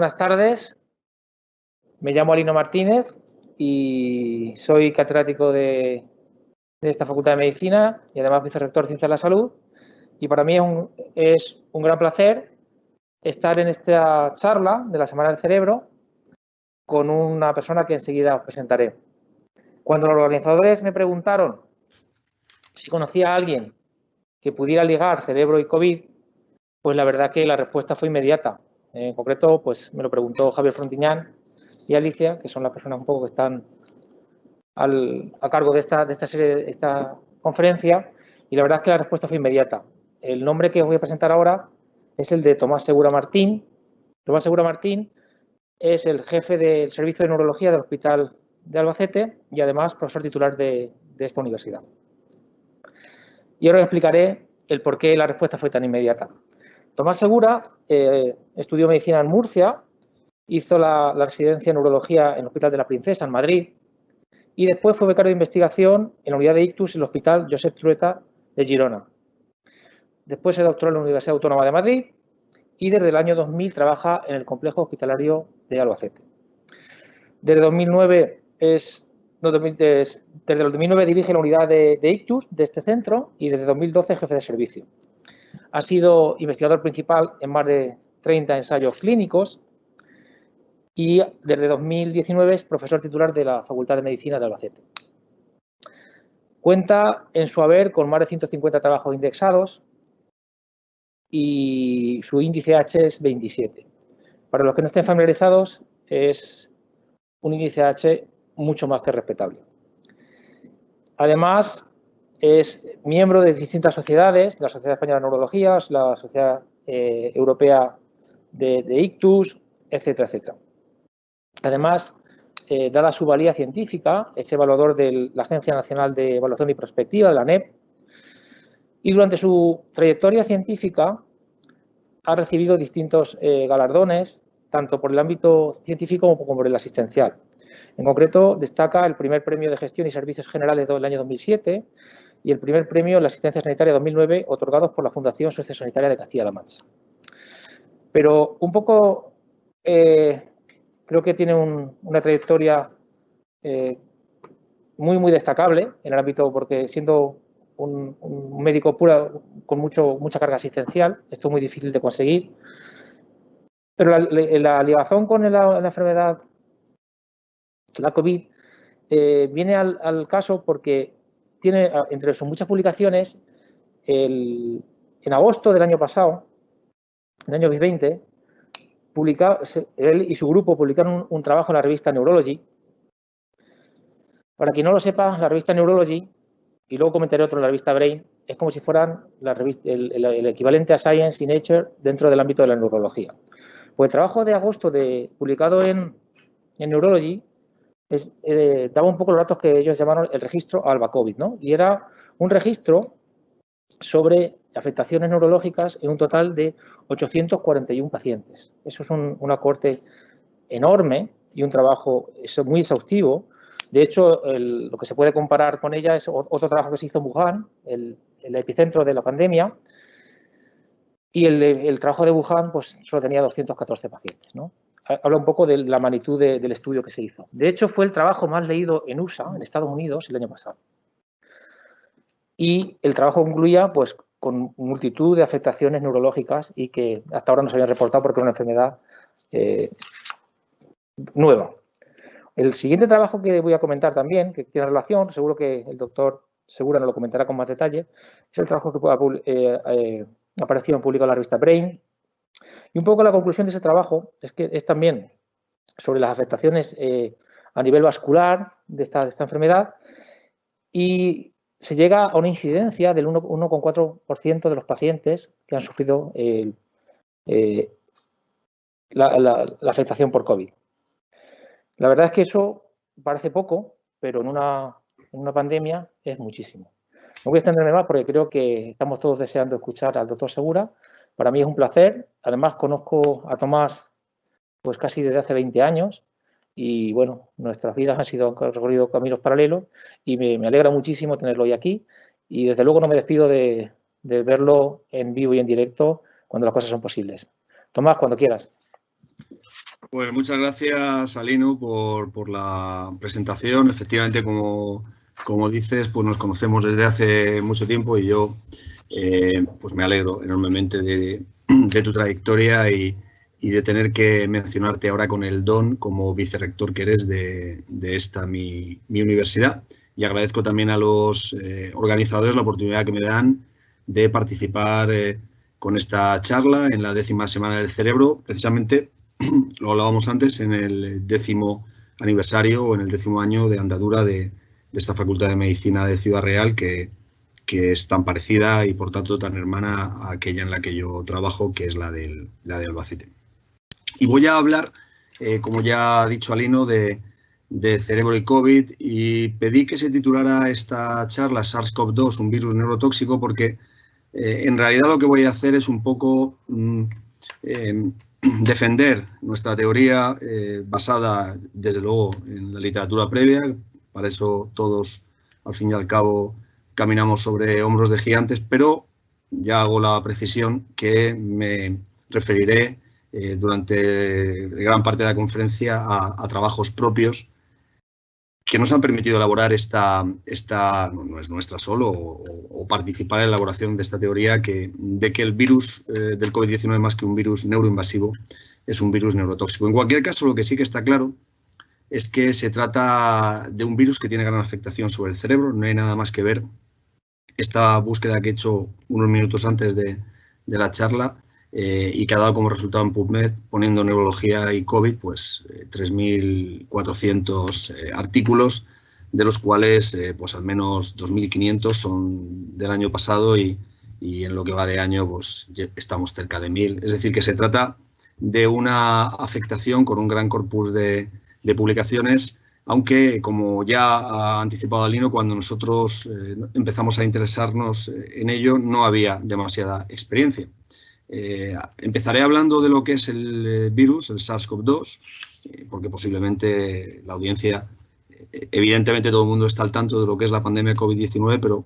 buenas tardes. Me llamo Alino Martínez y soy catedrático de esta Facultad de Medicina y además vicerrector de Ciencias de la Salud. Y para mí es un gran placer estar en esta charla de la Semana del Cerebro con una persona que enseguida os presentaré. Cuando los organizadores me preguntaron si conocía a alguien que pudiera ligar cerebro y COVID, pues la verdad que la respuesta fue inmediata. En concreto, pues me lo preguntó Javier Frontiñán y Alicia, que son las personas un poco que están a cargo de esta conferencia, y la verdad es que la respuesta fue inmediata. El nombre que os voy a presentar ahora es el de Tomás Segura Martín. Tomás Segura Martín es el jefe del Servicio de Neurología del Hospital de Albacete y además profesor titular de esta universidad. Y ahora os explicaré el por qué la respuesta fue tan inmediata. Tomás Segura estudió medicina en Murcia, hizo la residencia en neurología en el Hospital de la Princesa, en Madrid, y después fue becario de investigación en la unidad de ictus en el Hospital Josep Trueta de Girona. Después se doctoró en la Universidad Autónoma de Madrid y desde el año 2000 trabaja en el complejo hospitalario de Albacete. Desde 2009 dirige la unidad de ictus de este centro y desde 2012 jefe de servicio. Ha sido investigador principal en más de 30 ensayos clínicos y desde 2019 es profesor titular de la Facultad de Medicina de Albacete. Cuenta en su haber con más de 150 trabajos indexados y su índice H es 27. Para los que no estén familiarizados, es un índice H mucho más que respetable. Además, es miembro de distintas sociedades, la Sociedad Española de Neurología, la Sociedad Europea de Ictus, etcétera, etcétera. Además, dada su valía científica, es evaluador de la Agencia Nacional de Evaluación y Prospectiva, de la ANEP, y durante su trayectoria científica ha recibido distintos galardones, tanto por el ámbito científico como por el asistencial. En concreto, destaca el primer premio de Gestión y Servicios Generales del año 2007 y el primer premio en la Asistencia Sanitaria 2009, otorgados por la Fundación Sociosanitaria de Castilla-La Mancha. Pero un poco, creo que tiene una trayectoria muy destacable en el ámbito, porque siendo un médico con mucha carga asistencial, esto es muy difícil de conseguir. Pero la ligazón con la enfermedad, la COVID, viene al caso porque tiene, entre sus muchas publicaciones, en agosto del año pasado, en el año 2020, él y su grupo publicaron un trabajo en la revista Neurology. Para quien no lo sepa, la revista Neurology, y luego comentaré otro en la revista Brain, es como si fueran el equivalente a Science y Nature dentro del ámbito de la neurología. Pues el trabajo de agosto publicado en Neurology daba un poco los datos que ellos llamaron el registro ALBA-COVID, ¿no? Y era un registro sobre afectaciones neurológicas en un total de 841 pacientes. Eso es una cohorte enorme y un trabajo muy exhaustivo. De hecho, lo que se puede comparar con ella es otro trabajo que se hizo en Wuhan, el epicentro de la pandemia, y el trabajo de Wuhan pues solo tenía 214 pacientes, ¿no? Habla un poco de la magnitud del estudio que se hizo. De hecho, fue el trabajo más leído en USA, en Estados Unidos, el año pasado. Y el trabajo concluía pues con multitud de afectaciones neurológicas y que hasta ahora no se habían reportado porque era una enfermedad nueva. El siguiente trabajo que voy a comentar también, que tiene relación, seguro que el doctor Segura nos lo comentará con más detalle, es el trabajo que apareció en público en la revista Brain. Y un poco la conclusión de ese trabajo es que es también sobre las afectaciones a nivel vascular de esta enfermedad, y se llega a una incidencia del 1,4% de los pacientes que han sufrido la afectación por COVID. La verdad es que eso parece poco, pero en una pandemia es muchísimo. No voy a extenderme más porque creo que estamos todos deseando escuchar al doctor Segura. Para mí es un placer. Además, conozco a Tomás pues casi desde hace 20 años y, bueno, nuestras vidas han recorrido caminos paralelos y me alegra muchísimo tenerlo hoy aquí. Y, desde luego, no me despido de verlo en vivo y en directo cuando las cosas son posibles. Tomás, cuando quieras. Pues muchas gracias, Alino, por la presentación. Efectivamente, como dices, pues nos conocemos desde hace mucho tiempo y yo pues me alegro enormemente de tu trayectoria y de tener que mencionarte ahora con el don como vicerrector que eres de esta mi universidad. Y agradezco también a los organizadores la oportunidad que me dan de participar con esta charla en la 10ª Semana del Cerebro, precisamente. Lo hablábamos antes, en el 10º aniversario o en el 10º año de andadura de esta Facultad de Medicina de Ciudad Real, que es tan parecida y, por tanto, tan hermana a aquella en la que yo trabajo, que es la de Albacete. Y voy a hablar, como ya ha dicho Alino, de cerebro y COVID, y pedí que se titulara esta charla SARS-CoV-2, un virus neurotóxico, porque en realidad lo que voy a hacer es un poco defender nuestra teoría basada, desde luego, en la literatura previa. Para eso todos, al fin y al cabo, caminamos sobre hombros de gigantes, pero ya hago la precisión que me referiré durante gran parte de la conferencia a trabajos propios que nos han permitido elaborar esta no es nuestra solo, o participar en la elaboración de esta teoría de que el virus del COVID-19, más que un virus neuroinvasivo, es un virus neurotóxico. En cualquier caso, lo que sí que está claro es que se trata de un virus que tiene gran afectación sobre el cerebro. No hay nada más que ver esta búsqueda que he hecho unos minutos antes de la charla y que ha dado como resultado en PubMed, poniendo neurología y COVID, pues 3.400 artículos, de los cuales pues al menos 2.500 son del año pasado y en lo que va de año pues estamos cerca de 1.000. Es decir, que se trata de una afectación con un gran corpus de publicaciones, aunque, como ya ha anticipado Alino, cuando nosotros empezamos a interesarnos en ello no había demasiada experiencia. Empezaré hablando de lo que es el virus, el SARS-CoV-2, porque posiblemente la audiencia, evidentemente todo el mundo está al tanto de lo que es la pandemia COVID-19, pero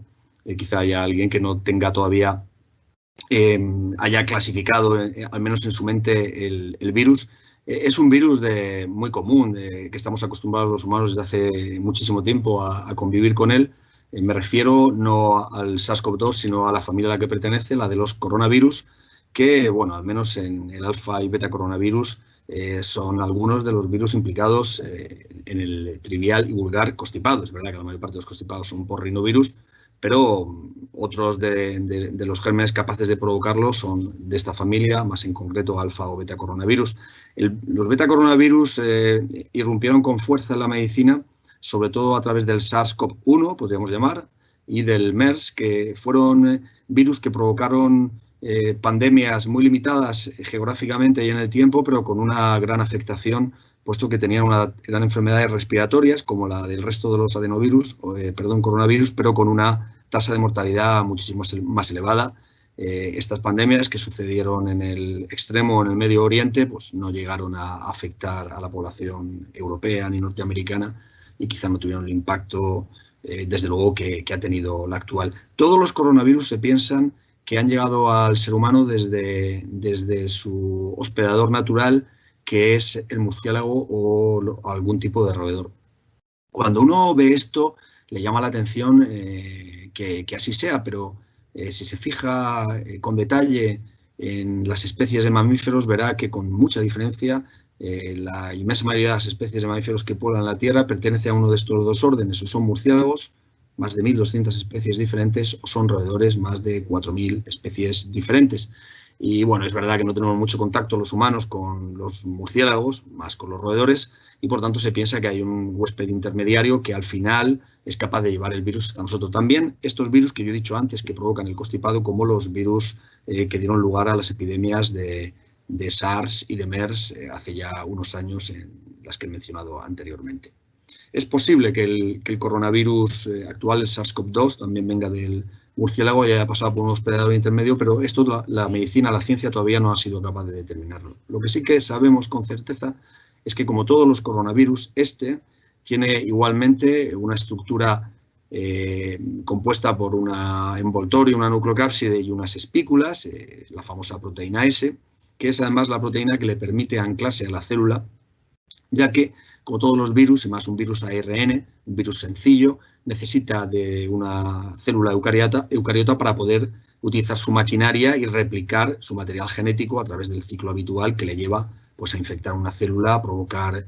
quizá haya alguien que no tenga todavía, haya clasificado, al menos en su mente, el virus. Es un virus muy común, que estamos acostumbrados los humanos desde hace muchísimo tiempo a convivir con él. Me refiero no al SARS-CoV-2, sino a la familia a la que pertenece, la de los coronavirus, que, bueno, al menos en el alfa y beta coronavirus son algunos de los virus implicados en el trivial y vulgar constipado. Es verdad que la mayor parte de los constipados son por rinovirus, pero otros de los gérmenes capaces de provocarlo son de esta familia, más en concreto alfa o beta coronavirus. Los beta coronavirus irrumpieron con fuerza en la medicina, sobre todo a través del SARS-CoV-1, podríamos llamar, y del MERS, que fueron virus que provocaron pandemias muy limitadas geográficamente y en el tiempo, pero con una gran afectación, puesto que eran enfermedades respiratorias, como la del resto de los coronavirus, pero con una tasa de mortalidad muchísimo más elevada. Estas pandemias que sucedieron en el extremo, en el Medio Oriente, pues no llegaron a afectar a la población europea ni norteamericana y quizá no tuvieron el impacto, desde luego, que ha tenido la actual. Todos los coronavirus se piensan que han llegado al ser humano desde su hospedador natural, que es el murciélago o algún tipo de roedor. Cuando uno ve esto, le llama la atención que así sea, pero si se fija con detalle en las especies de mamíferos, verá que con mucha diferencia la inmensa mayoría de las especies de mamíferos que pueblan la Tierra pertenece a uno de estos dos órdenes, o son murciélagos, más de 1.200 especies diferentes, o son roedores, más de 4.000 especies diferentes. Y bueno, es verdad que no tenemos mucho contacto los humanos con los murciélagos, más con los roedores, y por tanto se piensa que hay un huésped intermediario que al final es capaz de llevar el virus a nosotros. También estos virus que yo he dicho antes que provocan el constipado, como los virus que dieron lugar a las epidemias de SARS y de MERS hace ya unos años, en las que he mencionado anteriormente. Es posible que el coronavirus actual, el SARS-CoV-2, también venga del murciélago y haya pasado por un hospedador intermedio, pero esto la medicina, la ciencia todavía no ha sido capaz de determinarlo. Lo que sí que sabemos con certeza es que, como todos los coronavirus, este tiene igualmente una estructura compuesta por una envoltorio, una nucleocápside y unas espículas, la famosa proteína S, que es además la proteína que le permite anclarse a la célula, ya que, como todos los virus, y más un virus ARN, un virus sencillo, necesita de una célula eucariota para poder utilizar su maquinaria y replicar su material genético a través del ciclo habitual que le lleva pues, a infectar una célula, a provocar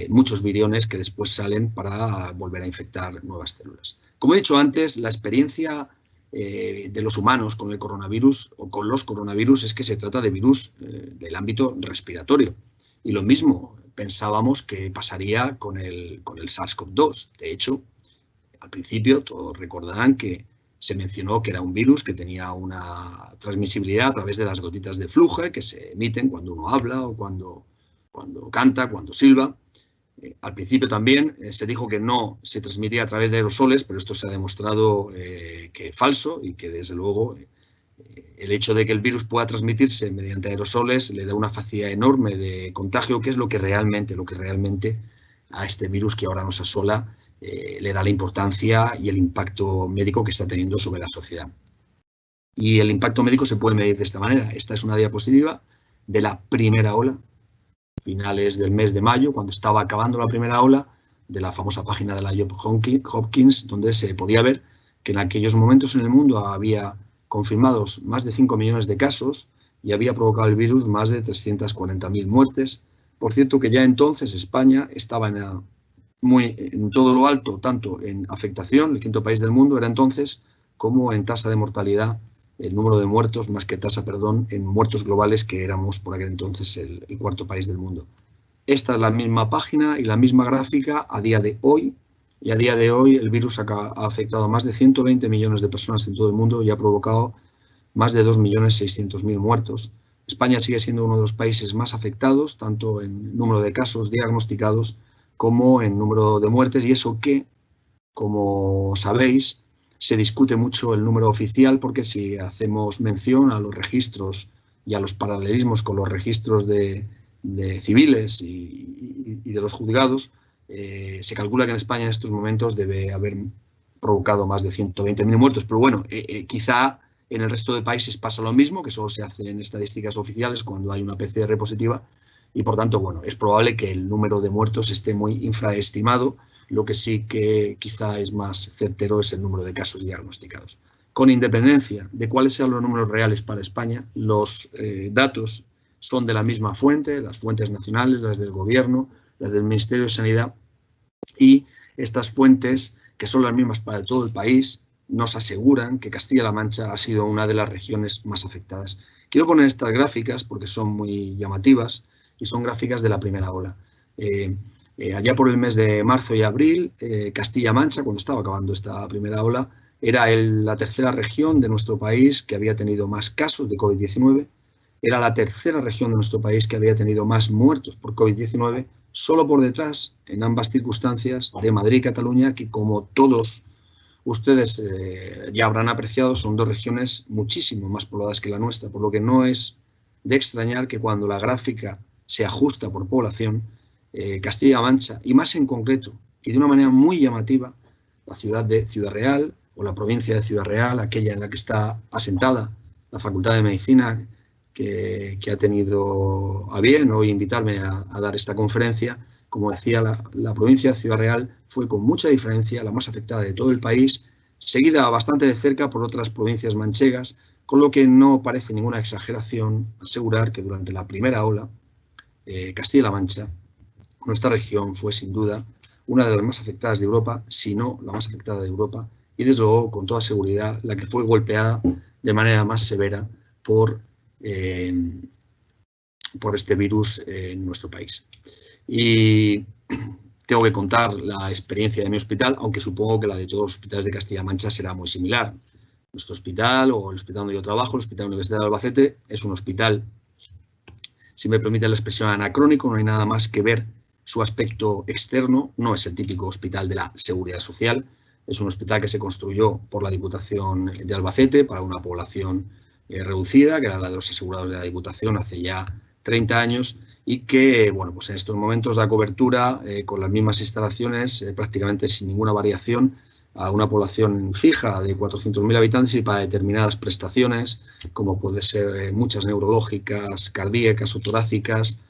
muchos viriones que después salen para volver a infectar nuevas células. Como he dicho antes, la experiencia de los humanos con el coronavirus o con los coronavirus es que se trata de virus del ámbito respiratorio. Y lo mismo pensábamos que pasaría con el SARS-CoV-2. De hecho, al principio todos recordarán que se mencionó que era un virus que tenía una transmisibilidad a través de las gotitas de flujo que se emiten cuando uno habla o cuando canta, cuando silba. Al principio también se dijo que no se transmitía a través de aerosoles, pero esto se ha demostrado que es falso y que desde luego el hecho de que el virus pueda transmitirse mediante aerosoles le da una facilidad enorme de contagio, que es lo que realmente a este virus que ahora nos asola le da la importancia y el impacto médico que está teniendo sobre la sociedad. Y el impacto médico se puede medir de esta manera. Esta es una diapositiva de la primera ola, finales del mes de mayo, cuando estaba acabando la primera ola, de la famosa página de la Johns Hopkins, donde se podía ver que en aquellos momentos en el mundo había confirmados más de 5 millones de casos y había provocado el virus más de 340.000 muertes. Por cierto que ya entonces España estaba en todo lo alto, tanto en afectación, el quinto país del mundo era entonces, como en tasa de mortalidad, el número de muertos, más que tasa, perdón, en muertos globales, que éramos por aquel entonces el cuarto país del mundo. Esta es la misma página y la misma gráfica a día de hoy, y a día de hoy el virus ha afectado a más de 120 millones de personas en todo el mundo y ha provocado más de 2.600.000 muertos. España sigue siendo uno de los países más afectados, tanto en número de casos diagnosticados como en número de muertes, y eso que, como sabéis, se discute mucho el número oficial, porque si hacemos mención a los registros y a los paralelismos con los registros de civiles y de los juzgados, se calcula que en España en estos momentos debe haber provocado más de 120.000 muertos. Pero bueno, quizá en el resto de países pasa lo mismo, que solo se hacen estadísticas oficiales cuando hay una PCR positiva, y por tanto, bueno, es probable que el número de muertos esté muy infraestimado. Lo que sí que quizá es más certero es el número de casos diagnosticados. Con independencia de cuáles sean los números reales para España, los datos son de la misma fuente, las fuentes nacionales, las del Gobierno, las del Ministerio de Sanidad, y estas fuentes, que son las mismas para todo el país, nos aseguran que Castilla-La Mancha ha sido una de las regiones más afectadas. Quiero poner estas gráficas porque son muy llamativas y son gráficas de la primera ola. Allá por el mes de marzo y abril, Castilla-La Mancha, cuando estaba acabando esta primera ola, era la tercera región de nuestro país que había tenido más casos de COVID-19, era la tercera región de nuestro país que había tenido más muertos por COVID-19, solo por detrás, en ambas circunstancias, de Madrid y Cataluña, que como todos ustedes ya habrán apreciado, son dos regiones muchísimo más pobladas que la nuestra, por lo que no es de extrañar que cuando la gráfica se ajusta por población, Castilla-La Mancha, y más en concreto, y de una manera muy llamativa, la ciudad de Ciudad Real o la provincia de Ciudad Real, aquella en la que está asentada la Facultad de Medicina, que ha tenido a bien hoy invitarme a dar esta conferencia. Como decía, la provincia de Ciudad Real fue con mucha diferencia la más afectada de todo el país, seguida bastante de cerca por otras provincias manchegas, con lo que no parece ninguna exageración asegurar que durante la primera ola, Castilla-La Mancha, nuestra región, fue sin duda una de las más afectadas de Europa, si no la más afectada de Europa, y desde luego, con toda seguridad, la que fue golpeada de manera más severa por este virus en nuestro país. Y tengo que contar la experiencia de mi hospital, aunque supongo que la de todos los hospitales de Castilla-La Mancha será muy similar. Nuestro hospital, o el hospital donde yo trabajo, el Hospital Universitario de Albacete, es un hospital, si me permite la expresión, anacrónico. No hay nada más que ver su aspecto externo. No es el típico hospital de la Seguridad Social. Es un hospital que se construyó por la Diputación de Albacete para una población reducida, que era la de los asegurados de la Diputación hace ya 30 años, y que, bueno, pues en estos momentos da cobertura con las mismas instalaciones, prácticamente sin ninguna variación, a una población fija de 400.000 habitantes y para determinadas prestaciones, como puede ser muchas neurológicas, cardíacas o torácicas,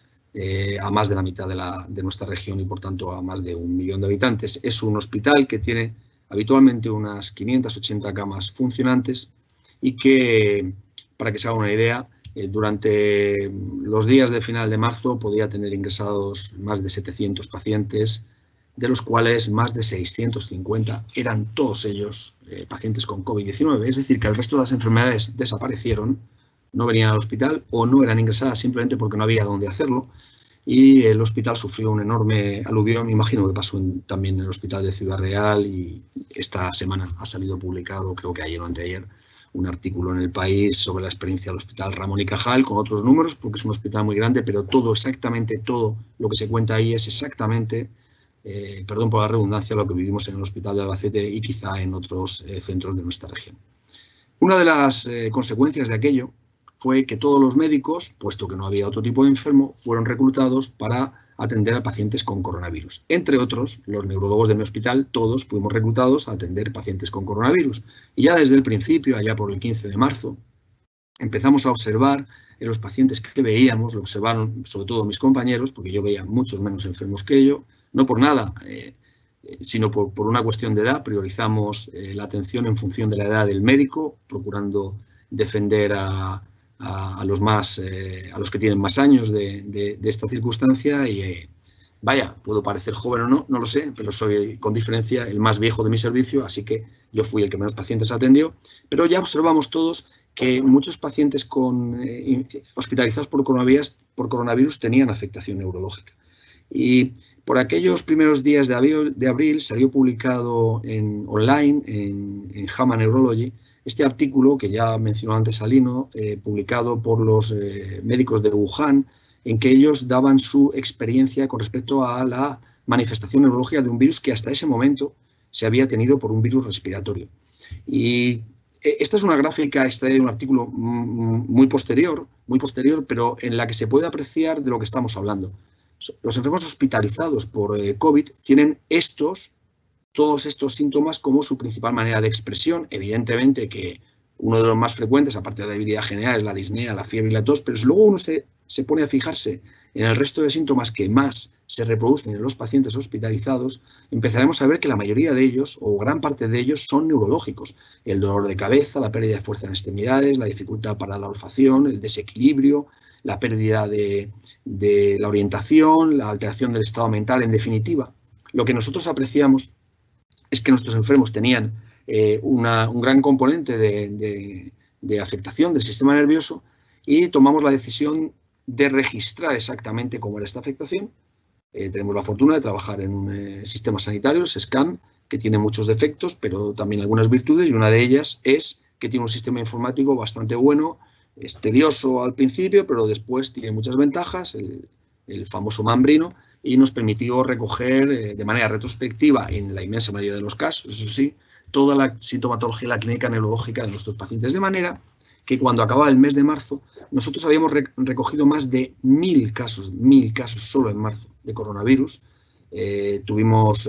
a más de la mitad de nuestra región y, por tanto, a más de 1 millón de habitantes. Es un hospital que tiene habitualmente unas 580 camas funcionantes y que, para que se haga una idea, durante los días de final de marzo podía tener ingresados más de 700 pacientes, de los cuales más de 650 eran todos ellos pacientes con COVID-19. Es decir, que el resto de las enfermedades desaparecieron, no venían al hospital o no eran ingresadas simplemente porque no había dónde hacerlo. Y el hospital sufrió un enorme aluvión. Me imagino que pasó también en el hospital de Ciudad Real, y esta semana ha salido publicado, creo que ayer o anteayer, un artículo en El País sobre la experiencia del Hospital Ramón y Cajal, con otros números, porque es un hospital muy grande, pero exactamente todo lo que se cuenta ahí es exactamente, perdón por la redundancia, lo que vivimos en el Hospital de Albacete y quizá en otros centros de nuestra región. Una de las consecuencias de aquello fue que todos los médicos, puesto que no había otro tipo de enfermo, fueron reclutados para atender a pacientes con coronavirus. Entre otros, los neurólogos de mi hospital, todos fuimos reclutados a atender pacientes con coronavirus. Y ya desde el principio, allá por el 15 de marzo, empezamos a observar en los pacientes que veíamos, lo observaron sobre todo mis compañeros, porque yo veía muchos menos enfermos que ellos, no por nada, sino por una cuestión de edad. Priorizamos la atención en función de la edad del médico, procurando defender a los que tienen más años de esta circunstancia. Y vaya, puedo parecer joven o no, no lo sé, pero soy con diferencia el más viejo de mi servicio, así que yo fui el que menos pacientes atendió. Pero ya observamos todos que muchos pacientes hospitalizados por coronavirus tenían afectación neurológica. Y por aquellos primeros días de abril salió publicado online en JAMA Neurology este artículo que ya mencionó antes Alino, publicado por los médicos de Wuhan, en que ellos daban su experiencia con respecto a la manifestación neurológica de un virus que hasta ese momento se había tenido por un virus respiratorio. Y esta es una gráfica extraída de un artículo muy posterior, pero en la que se puede apreciar de lo que estamos hablando. Los enfermos hospitalizados por COVID tienen todos estos síntomas como su principal manera de expresión. Evidentemente que uno de los más frecuentes, aparte de la debilidad general, es la disnea, la fiebre y la tos, pero si luego uno se pone a fijarse en el resto de síntomas que más se reproducen en los pacientes hospitalizados, empezaremos a ver que la mayoría de ellos, o gran parte de ellos, son neurológicos. El dolor de cabeza, la pérdida de fuerza en extremidades, la dificultad para la olfacción, el desequilibrio, la pérdida de la orientación, la alteración del estado mental. En definitiva, lo que nosotros apreciamos es que nuestros enfermos tenían un gran componente de afectación del sistema nervioso, y tomamos la decisión de registrar exactamente cómo era esta afectación. Tenemos la fortuna de trabajar en un sistema sanitario, el SESCAM, que tiene muchos defectos, pero también algunas virtudes, y una de ellas es que tiene un sistema informático bastante bueno. Es tedioso al principio, pero después tiene muchas ventajas, el famoso Mambrino, y nos permitió recoger de manera retrospectiva, en la inmensa mayoría de los casos, eso sí, toda la sintomatología y la clínica neurológica de nuestros pacientes, de manera que cuando acababa el mes de marzo, nosotros habíamos recogido más de 1.000 casos solo en marzo de coronavirus. Tuvimos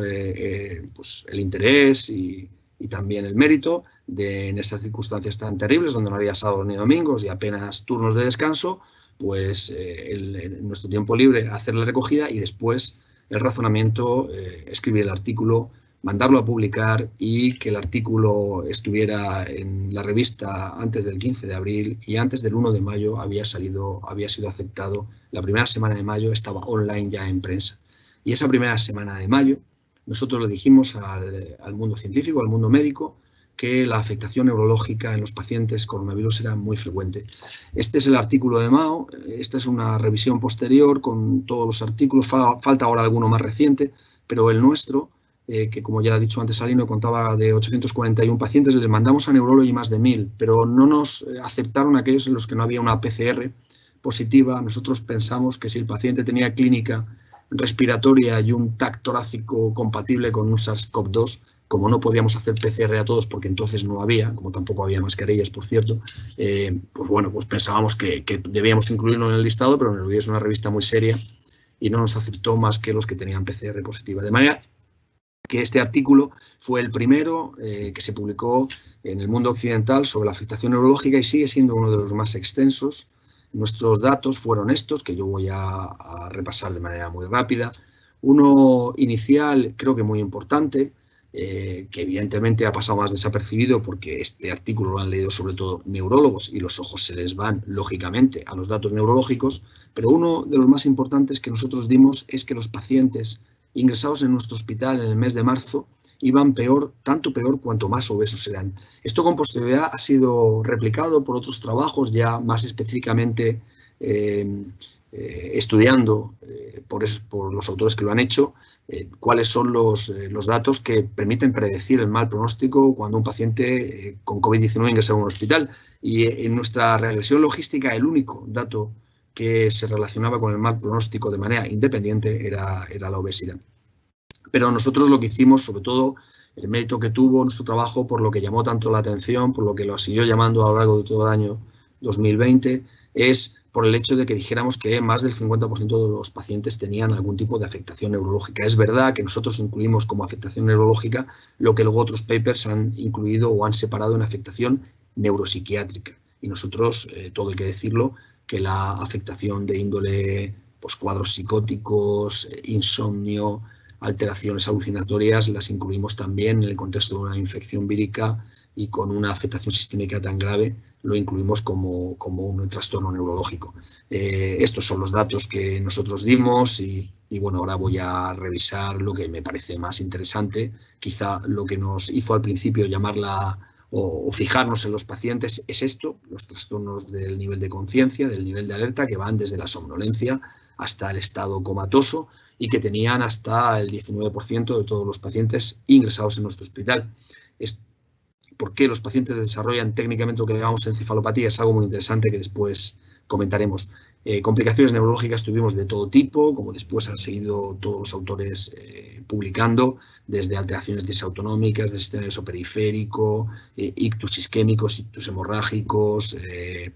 pues el interés y también el mérito en esas circunstancias tan terribles, donde no había sábados ni domingos y apenas turnos de descanso, pues en nuestro tiempo libre hacer la recogida y después el razonamiento, escribir el artículo, mandarlo a publicar y que el artículo estuviera en la revista antes del 15 de abril y antes del 1 de mayo había sido aceptado. La primera semana de mayo estaba online ya en prensa. Y esa primera semana de mayo nosotros le dijimos al mundo científico, al mundo médico, que la afectación neurológica en los pacientes coronavirus era muy frecuente. Este es el artículo de Mao, esta es una revisión posterior con todos los artículos, falta ahora alguno más reciente, pero el nuestro, que como ya ha dicho antes Alino, contaba de 841 pacientes, les mandamos a Neurology más de 1.000, pero no nos aceptaron aquellos en los que no había una PCR positiva. Nosotros pensamos que si el paciente tenía clínica respiratoria y un TAC torácico compatible con un SARS-CoV-2, como no podíamos hacer PCR a todos porque entonces no había, como tampoco había mascarillas, por cierto, pues bueno, pues pensábamos que debíamos incluirlo en el listado, pero Neurology es una revista muy seria y no nos aceptó más que los que tenían PCR positiva. De manera que este artículo fue el primero que se publicó en el mundo occidental sobre la afectación neurológica y sigue siendo uno de los más extensos. Nuestros datos fueron estos, que yo voy a repasar de manera muy rápida. Uno inicial, creo que muy importante, que evidentemente ha pasado más desapercibido porque este artículo lo han leído sobre todo neurólogos y los ojos se les van, lógicamente, a los datos neurológicos, pero uno de los más importantes que nosotros dimos es que los pacientes ingresados en nuestro hospital en el mes de marzo iban peor, tanto peor cuanto más obesos eran. Esto con posterioridad ha sido replicado por otros trabajos, ya más específicamente estudiando por los autores que lo han hecho, cuáles son los datos que permiten predecir el mal pronóstico cuando un paciente con COVID-19 ingresa a un hospital. Y en nuestra regresión logística, el único dato que se relacionaba con el mal pronóstico de manera independiente era la obesidad. Pero nosotros lo que hicimos, sobre todo, el mérito que tuvo nuestro trabajo, por lo que llamó tanto la atención, por lo que lo siguió llamando a lo largo de todo el año 2020, es por el hecho de que dijéramos que más del 50% de los pacientes tenían algún tipo de afectación neurológica. Es verdad que nosotros incluimos como afectación neurológica lo que luego otros papers han incluido o han separado en afectación neuropsiquiátrica. Y nosotros, todo hay que decirlo, que la afectación de índole, pues cuadros psicóticos, insomnio, alteraciones alucinatorias, las incluimos también en el contexto de una infección vírica y con una afectación sistémica tan grave, lo incluimos como un trastorno neurológico. Estos son los datos que nosotros dimos y bueno, ahora voy a revisar lo que me parece más interesante. Quizá lo que nos hizo al principio llamarla o fijarnos en los pacientes es esto, los trastornos del nivel de conciencia, del nivel de alerta, que van desde la somnolencia hasta el estado comatoso y que tenían hasta el 19% de todos los pacientes ingresados en nuestro hospital. ¿Por qué los pacientes desarrollan técnicamente lo que llamamos encefalopatía? Es algo muy interesante que después comentaremos. Complicaciones neurológicas tuvimos de todo tipo, como después han seguido todos los autores publicando, desde alteraciones disautonómicas del sistema nervioso periférico, ictus isquémicos, ictus hemorrágicos,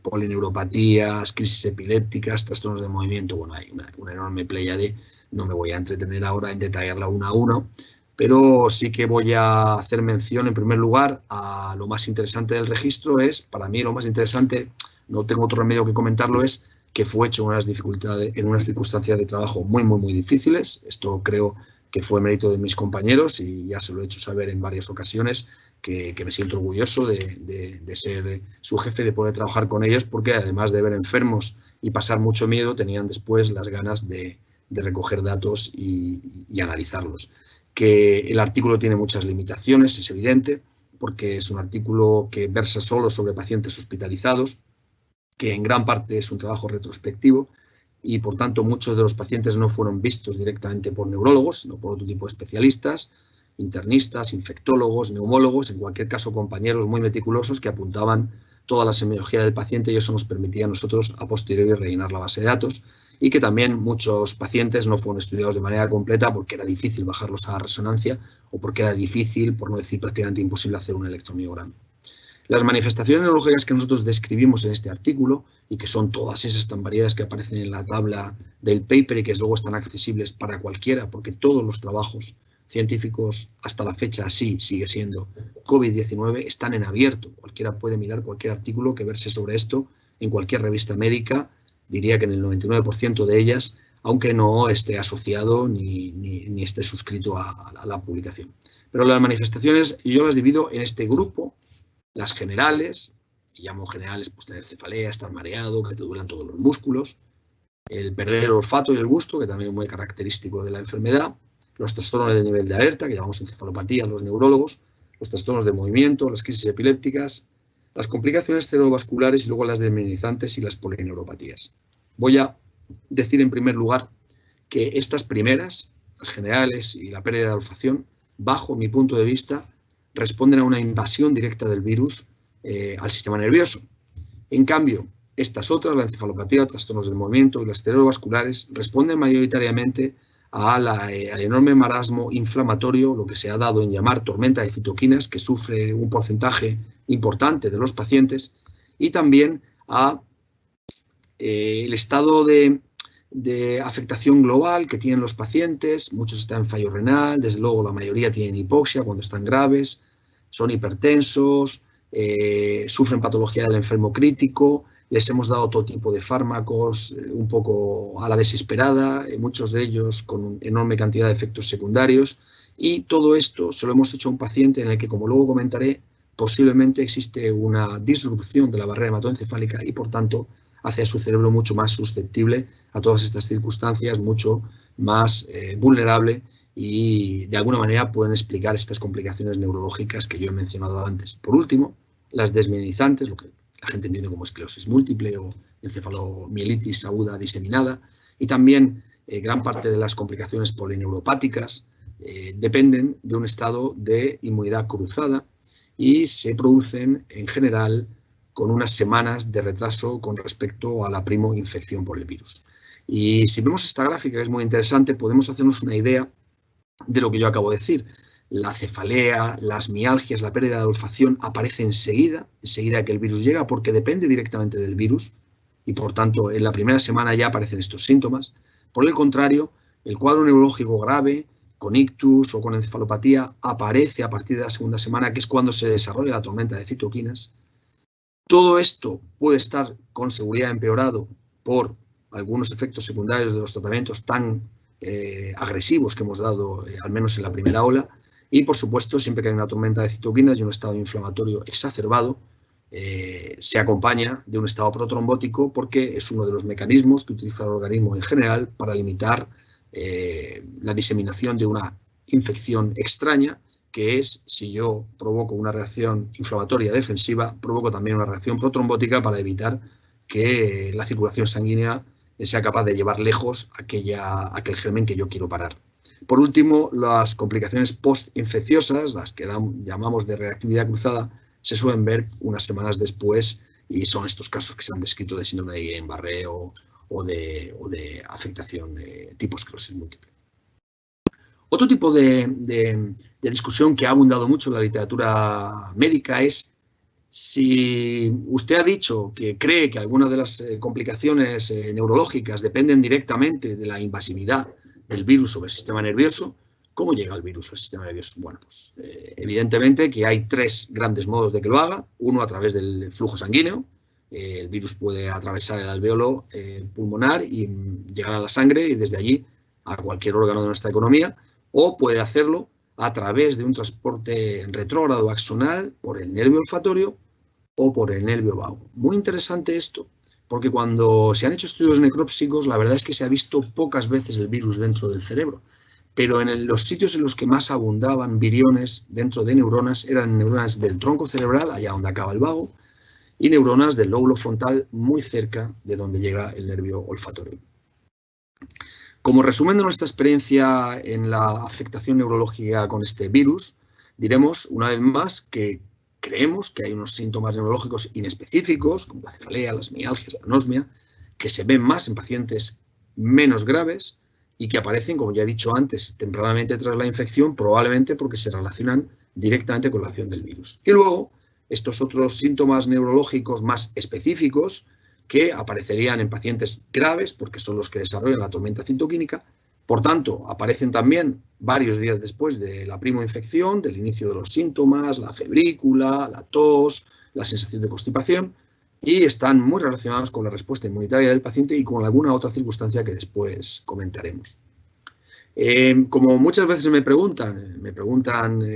polineuropatías, crisis epilépticas, trastornos de movimiento. Bueno, hay una enorme pléyade, no me voy a entretener ahora en detallarla uno a uno, pero sí que voy a hacer mención en primer lugar a lo más interesante del registro. Para mí lo más interesante, no tengo otro remedio que comentarlo, es que fue hecho en unas circunstancias de trabajo muy difíciles. Esto creo que fue mérito de mis compañeros y ya se lo he hecho saber en varias ocasiones, que me siento orgulloso de ser su jefe, de poder trabajar con ellos, porque además de ver enfermos y pasar mucho miedo, tenían después las ganas de recoger datos y analizarlos. Que el artículo tiene muchas limitaciones, es evidente, porque es un artículo que versa solo sobre pacientes hospitalizados, que en gran parte es un trabajo retrospectivo y, por tanto, muchos de los pacientes no fueron vistos directamente por neurólogos, sino por otro tipo de especialistas, internistas, infectólogos, neumólogos, en cualquier caso compañeros muy meticulosos que apuntaban toda la semiología del paciente y eso nos permitía a nosotros a posteriori rellenar la base de datos, y que también muchos pacientes no fueron estudiados de manera completa porque era difícil bajarlos a resonancia o porque era difícil, por no decir prácticamente imposible, hacer un electromiograma. Las manifestaciones neurológicas que nosotros describimos en este artículo, y que son todas esas tan variadas que aparecen en la tabla del paper y que luego están accesibles para cualquiera, porque todos los trabajos científicos hasta la fecha así sigue siendo COVID-19, están en abierto. Cualquiera puede mirar cualquier artículo que verse sobre esto en cualquier revista médica. Diría que en el 99% de ellas, aunque no esté asociado ni esté suscrito a la publicación. Pero las manifestaciones yo las divido en este grupo, las generales, y llamo generales, pues tener cefalea, estar mareado, que te duelen todos los músculos, el perder el olfato y el gusto, que también es muy característico de la enfermedad, los trastornos de nivel de alerta, que llamamos encefalopatía los neurólogos, los trastornos de movimiento, las crisis epilépticas, las complicaciones cerebrovasculares y luego las desminimizantes y las polineuropatías. Voy a decir en primer lugar que estas primeras, las generales y la pérdida de olfacción, bajo mi punto de vista, responden a una invasión directa del virus al sistema nervioso. En cambio, estas otras, la encefalopatía, trastornos del movimiento y las cerebrovasculares, responden mayoritariamente al enorme marasmo inflamatorio, lo que se ha dado en llamar tormenta de citoquinas, que sufre un porcentaje importante de los pacientes, y también a el estado de de afectación global que tienen los pacientes. Muchos están en fallo renal, desde luego la mayoría tienen hipoxia cuando están graves, son hipertensos, sufren patología del enfermo crítico, les hemos dado todo tipo de fármacos un poco a la desesperada, muchos de ellos con enorme cantidad de efectos secundarios, y todo esto se lo hemos hecho a un paciente en el que, como luego comentaré, posiblemente existe una disrupción de la barrera hematoencefálica y, por tanto, hace a su cerebro mucho más susceptible a todas estas circunstancias, mucho más vulnerable, y de alguna manera pueden explicar estas complicaciones neurológicas que yo he mencionado antes. Por último, las desmielizantes, lo que la gente entiende como esclerosis múltiple o encefalomielitis aguda diseminada, y también gran parte de las complicaciones polineuropáticas dependen de un estado de inmunidad cruzada y se producen en general con unas semanas de retraso con respecto a la primoinfección por el virus. Y si vemos esta gráfica, que es muy interesante, podemos hacernos una idea de lo que yo acabo de decir. La cefalea, las mialgias, la pérdida de olfacción aparece enseguida que el virus llega, porque depende directamente del virus y, por tanto, en la primera semana ya aparecen estos síntomas. Por el contrario, el cuadro neurológico grave, con ictus o con encefalopatía, aparece a partir de la segunda semana, que es cuando se desarrolla la tormenta de citoquinas. Todo esto puede estar con seguridad empeorado por algunos efectos secundarios de los tratamientos tan agresivos que hemos dado, al menos en la primera ola, y, por supuesto, siempre que hay una tormenta de citoquinas y un estado inflamatorio exacerbado, se acompaña de un estado protrombótico, porque es uno de los mecanismos que utiliza el organismo en general para limitar la diseminación de una infección extraña, que es, si yo provoco una reacción inflamatoria defensiva, provoco también una reacción protrombótica para evitar que la circulación sanguínea sea capaz de llevar lejos aquel germen que yo quiero parar. Por último, las complicaciones postinfecciosas, las que llamamos de reactividad cruzada, se suelen ver unas semanas después, y son estos casos que se han descrito de síndrome de Guillain-Barré o de afectación tipo esclerosis múltiple. Otro tipo de discusión que ha abundado mucho en la literatura médica es si usted ha dicho que cree que algunas de las complicaciones neurológicas dependen directamente de la invasividad del virus sobre el sistema nervioso. ¿Cómo llega el virus al sistema nervioso? Bueno, pues evidentemente que hay tres grandes modos de que lo haga. Uno, a través del flujo sanguíneo. El virus puede atravesar el alvéolo pulmonar y llegar a la sangre y desde allí a cualquier órgano de nuestra economía. O puede hacerlo a través de un transporte retrógrado axonal por el nervio olfatorio o por el nervio vago. Muy interesante esto, porque cuando se han hecho estudios necrópsicos, la verdad es que se ha visto pocas veces el virus dentro del cerebro, pero en los sitios en los que más abundaban viriones dentro de neuronas eran neuronas del tronco cerebral, allá donde acaba el vago, y neuronas del lóbulo frontal, muy cerca de donde llega el nervio olfatorio. Como resumen de nuestra experiencia en la afectación neurológica con este virus, diremos una vez más que creemos que hay unos síntomas neurológicos inespecíficos, como la cefalea, las mialgias, la anosmia, que se ven más en pacientes menos graves y que aparecen, como ya he dicho antes, tempranamente tras la infección, probablemente porque se relacionan directamente con la acción del virus. Y luego, estos otros síntomas neurológicos más específicos, que aparecerían en pacientes graves, porque son los que desarrollan la tormenta citoquínica. Por tanto, aparecen también varios días después de la primoinfección, del inicio de los síntomas, la febrícula, la tos, la sensación de constipación, y están muy relacionados con la respuesta inmunitaria del paciente y con alguna otra circunstancia que después comentaremos. Como muchas veces me preguntan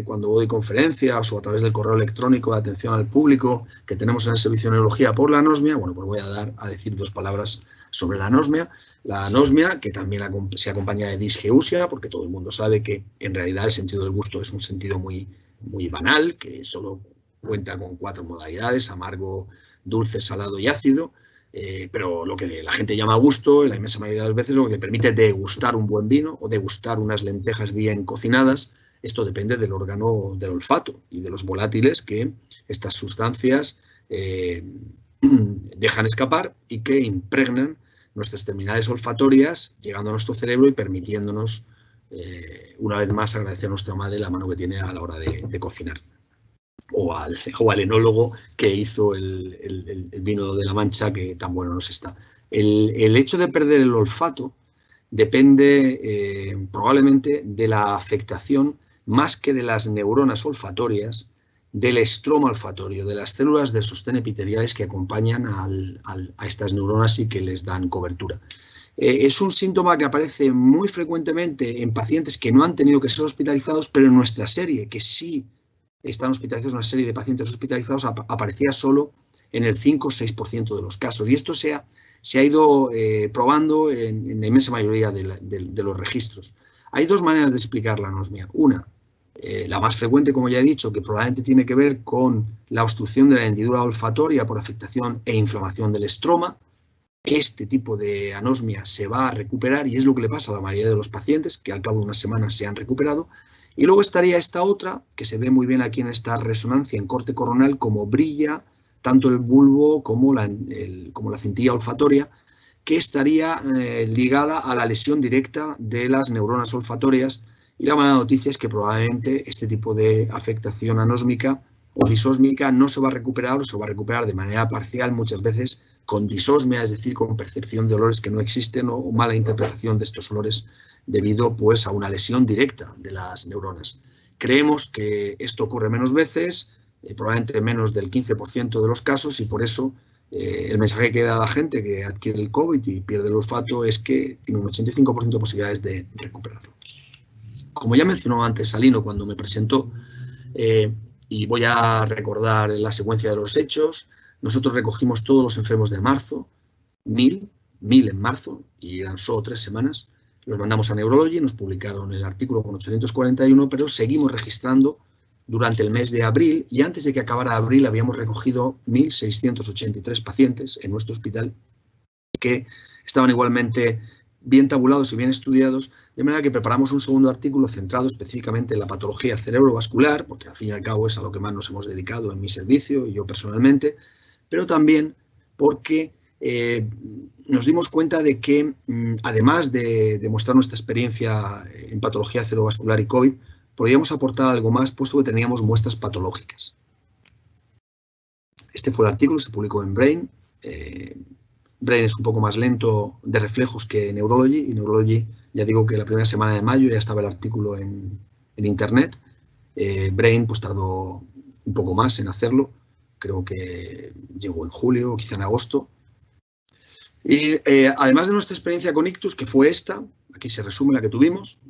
cuando doy conferencias o a través del correo electrónico de atención al público que tenemos en el servicio de neurología por la anosmia, bueno, pues voy a decir dos palabras sobre la anosmia. La anosmia, que también se acompaña de disgeusia, porque todo el mundo sabe que en realidad el sentido del gusto es un sentido muy, muy banal, que solo cuenta con 4 modalidades: amargo, dulce, salado y ácido. Pero lo que la gente llama gusto, en la inmensa mayoría de las veces, lo que le permite degustar un buen vino o degustar unas lentejas bien cocinadas. Esto depende del órgano del olfato y de los volátiles que estas sustancias dejan escapar y que impregnan nuestras terminales olfatorias, llegando a nuestro cerebro y permitiéndonos, una vez más, agradecer a nuestra madre la mano que tiene a la hora de cocinar. O al enólogo que hizo el vino de la Mancha, que tan bueno nos está. El hecho de perder el olfato depende probablemente de la afectación más que de las neuronas olfatorias, del estroma olfatorio, de las células de sostén epiteliales que acompañan a estas neuronas y que les dan cobertura. Es un síntoma que aparece muy frecuentemente en pacientes que no han tenido que ser hospitalizados, pero en nuestra serie, que sí están hospitalizados, una serie de pacientes hospitalizados, aparecía solo en el 5 o 6% de los casos. Y esto se ha ido probando en la inmensa mayoría de los registros. Hay dos maneras de explicar la anosmia. Una, la más frecuente, como ya he dicho, que probablemente tiene que ver con la obstrucción de la hendidura olfatoria por afectación e inflamación del estroma. Este tipo de anosmia se va a recuperar y es lo que le pasa a la mayoría de los pacientes, que al cabo de unas semanas se han recuperado. Y luego estaría esta otra, que se ve muy bien aquí en esta resonancia en corte coronal, como brilla tanto el bulbo como la cintilla olfatoria, que estaría ligada a la lesión directa de las neuronas olfatorias. Y la mala noticia es que probablemente este tipo de afectación anósmica o disósmica no se va a recuperar o se va a recuperar de manera parcial, muchas veces con disosmia, es decir, con percepción de olores que no existen o mala interpretación de estos olores debido pues, a una lesión directa de las neuronas. Creemos que esto ocurre menos veces, probablemente menos del 15% de los casos, y por eso el mensaje que da a la gente que adquiere el COVID y pierde el olfato es que tiene un 85% de posibilidades de recuperarlo. Como ya mencionó antes Salino cuando me presentó, y voy a recordar la secuencia de los hechos, nosotros recogimos todos los enfermos de marzo, 1000 en marzo, y eran solo 3 semanas. Los mandamos a Neurology, nos publicaron el artículo con 841, pero seguimos registrando durante el mes de abril, y antes de que acabara abril habíamos recogido 1.683 pacientes en nuestro hospital que estaban igualmente bien tabulados y bien estudiados, de manera que preparamos un segundo artículo centrado específicamente en la patología cerebrovascular, porque al fin y al cabo es a lo que más nos hemos dedicado en mi servicio y yo personalmente, pero también porque nos dimos cuenta de que, además de demostrar nuestra experiencia en patología cerebrovascular y COVID, podíamos aportar algo más, puesto que teníamos muestras patológicas. Este fue el artículo, se publicó en Brain. Brain es un poco más lento de reflejos que Neurology, y Neurology, ya digo que la primera semana de mayo ya estaba el artículo en internet. Brain pues tardó un poco más en hacerlo, creo que llegó en julio o quizá en agosto. Y además de nuestra experiencia con ictus, que fue esta, aquí se resume la que tuvimos.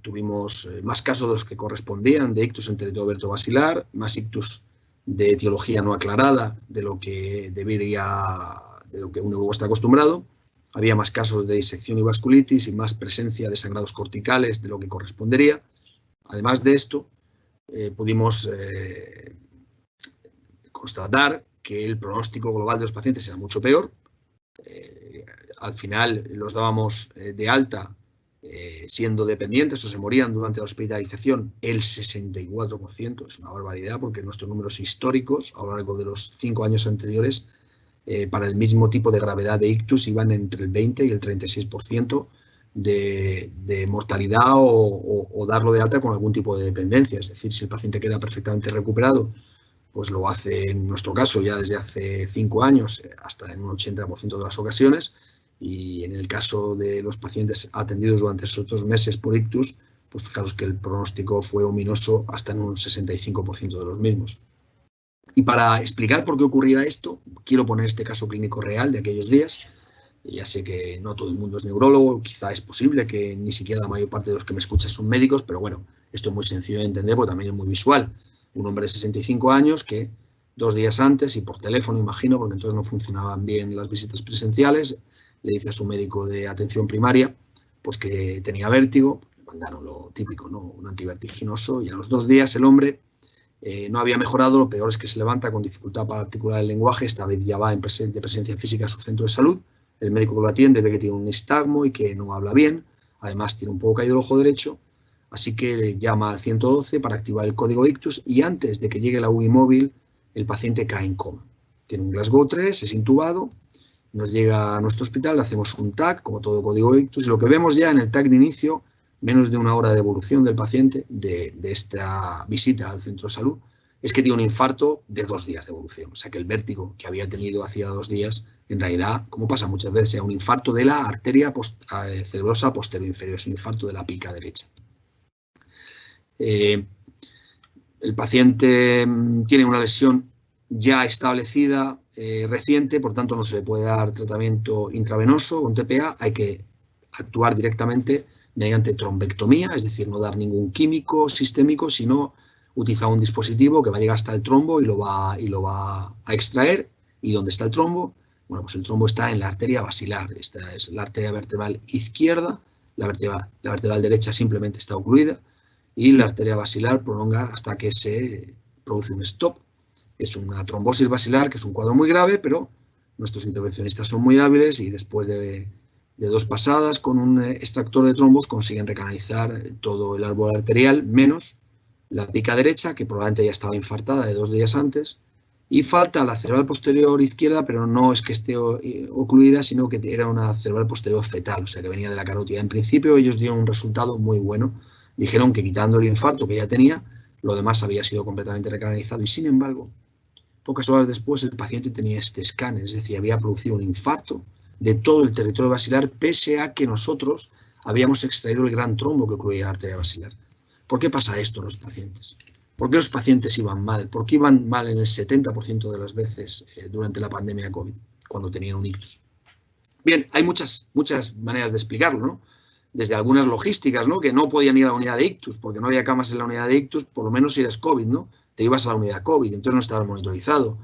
Tuvimos más casos de los que correspondían de ictus enterotuberto-basilar, más ictus de etiología no aclarada de lo que un neurólogo está acostumbrado. Había más casos de disección y vasculitis y más presencia de sangrados corticales de lo que correspondería. Además de esto, pudimos constatar que el pronóstico global de los pacientes era mucho peor. Al final los dábamos de alta siendo dependientes o se morían durante la hospitalización el 64%. Es una barbaridad porque nuestros números históricos a lo largo de los 5 años anteriores para el mismo tipo de gravedad de ictus iban entre el 20 y el 36% de mortalidad o darlo de alta con algún tipo de dependencia. Es decir, si el paciente queda perfectamente recuperado, pues lo hace en nuestro caso ya desde hace 5 años hasta en un 80% de las ocasiones, y en el caso de los pacientes atendidos durante esos 2 meses por ictus, pues fijaros que el pronóstico fue ominoso hasta en un 65% de los mismos. Y para explicar por qué ocurría esto, quiero poner este caso clínico real de aquellos días. Ya sé que no todo el mundo es neurólogo, quizá es posible que ni siquiera la mayor parte de los que me escuchan son médicos, pero bueno, esto es muy sencillo de entender porque también es muy visual. Un hombre de 65 años que 2 días antes, y por teléfono imagino, porque entonces no funcionaban bien las visitas presenciales, le dice a su médico de atención primaria pues que tenía vértigo, le mandaron lo típico, ¿no? Un antivertiginoso, y a los 2 días el hombre no había mejorado. Lo peor es que se levanta con dificultad para articular el lenguaje, esta vez ya va de presencia física a su centro de salud. El médico que lo atiende ve que tiene un nistagmo y que no habla bien, además tiene un poco caído el ojo derecho, así que le llama al 112 para activar el código ictus, y antes de que llegue la UBI móvil, el paciente cae en coma. Tiene un Glasgow 3, es intubado, nos llega a nuestro hospital, le hacemos un TAC, como todo código ictus, y lo que vemos ya en el TAC de inicio, menos de 1 hora de evolución del paciente de esta visita al centro de salud, es que tiene un infarto de 2 días de evolución. O sea que el vértigo que había tenido hacía 2 días en realidad, como pasa muchas veces, sea un infarto de la arteria cerebrosa posterior inferior, es un infarto de la pica derecha. El paciente tiene una lesión ya establecida, reciente, por tanto no se le puede dar tratamiento intravenoso con TPA, hay que actuar directamente mediante trombectomía, es decir, no dar ningún químico sistémico, sino utilizar un dispositivo que va a llegar hasta el trombo y lo va a extraer. ¿Y dónde está el trombo? Bueno, pues el trombo está en la arteria basilar. Esta es la arteria vertebral izquierda, la vertebral derecha simplemente está ocluida y la arteria basilar prolonga hasta que se produce un stop. Es una trombosis basilar, que es un cuadro muy grave, pero nuestros intervencionistas son muy hábiles y después de 2 pasadas con un extractor de trombos consiguen recanalizar todo el árbol arterial, menos la pica derecha, que probablemente ya estaba infartada de 2 días antes, y falta la cerebral posterior izquierda, pero no es que esté ocluida, sino que era una cerebral posterior fetal, o sea que venía de la carótida. En principio ellos dieron un resultado muy bueno, dijeron que quitando el infarto que ya tenía, lo demás había sido completamente recanalizado y sin embargo, pocas horas después el paciente tenía este escáner, es decir, había producido un infarto de todo el territorio basilar, pese a que nosotros habíamos extraído el gran trombo que ocluía la arteria basilar. ¿Por qué pasa esto en los pacientes? ¿Por qué los pacientes iban mal? ¿Por qué iban mal en el 70% de las veces durante la pandemia de COVID, cuando tenían un ictus? Bien, hay muchas maneras de explicarlo, ¿no? Desde algunas logísticas, ¿no? Que no podían ir a la unidad de ictus, porque no había camas en la unidad de ictus, por lo menos si eres COVID, ¿no? Te ibas a la unidad COVID, entonces no estabas monitorizado.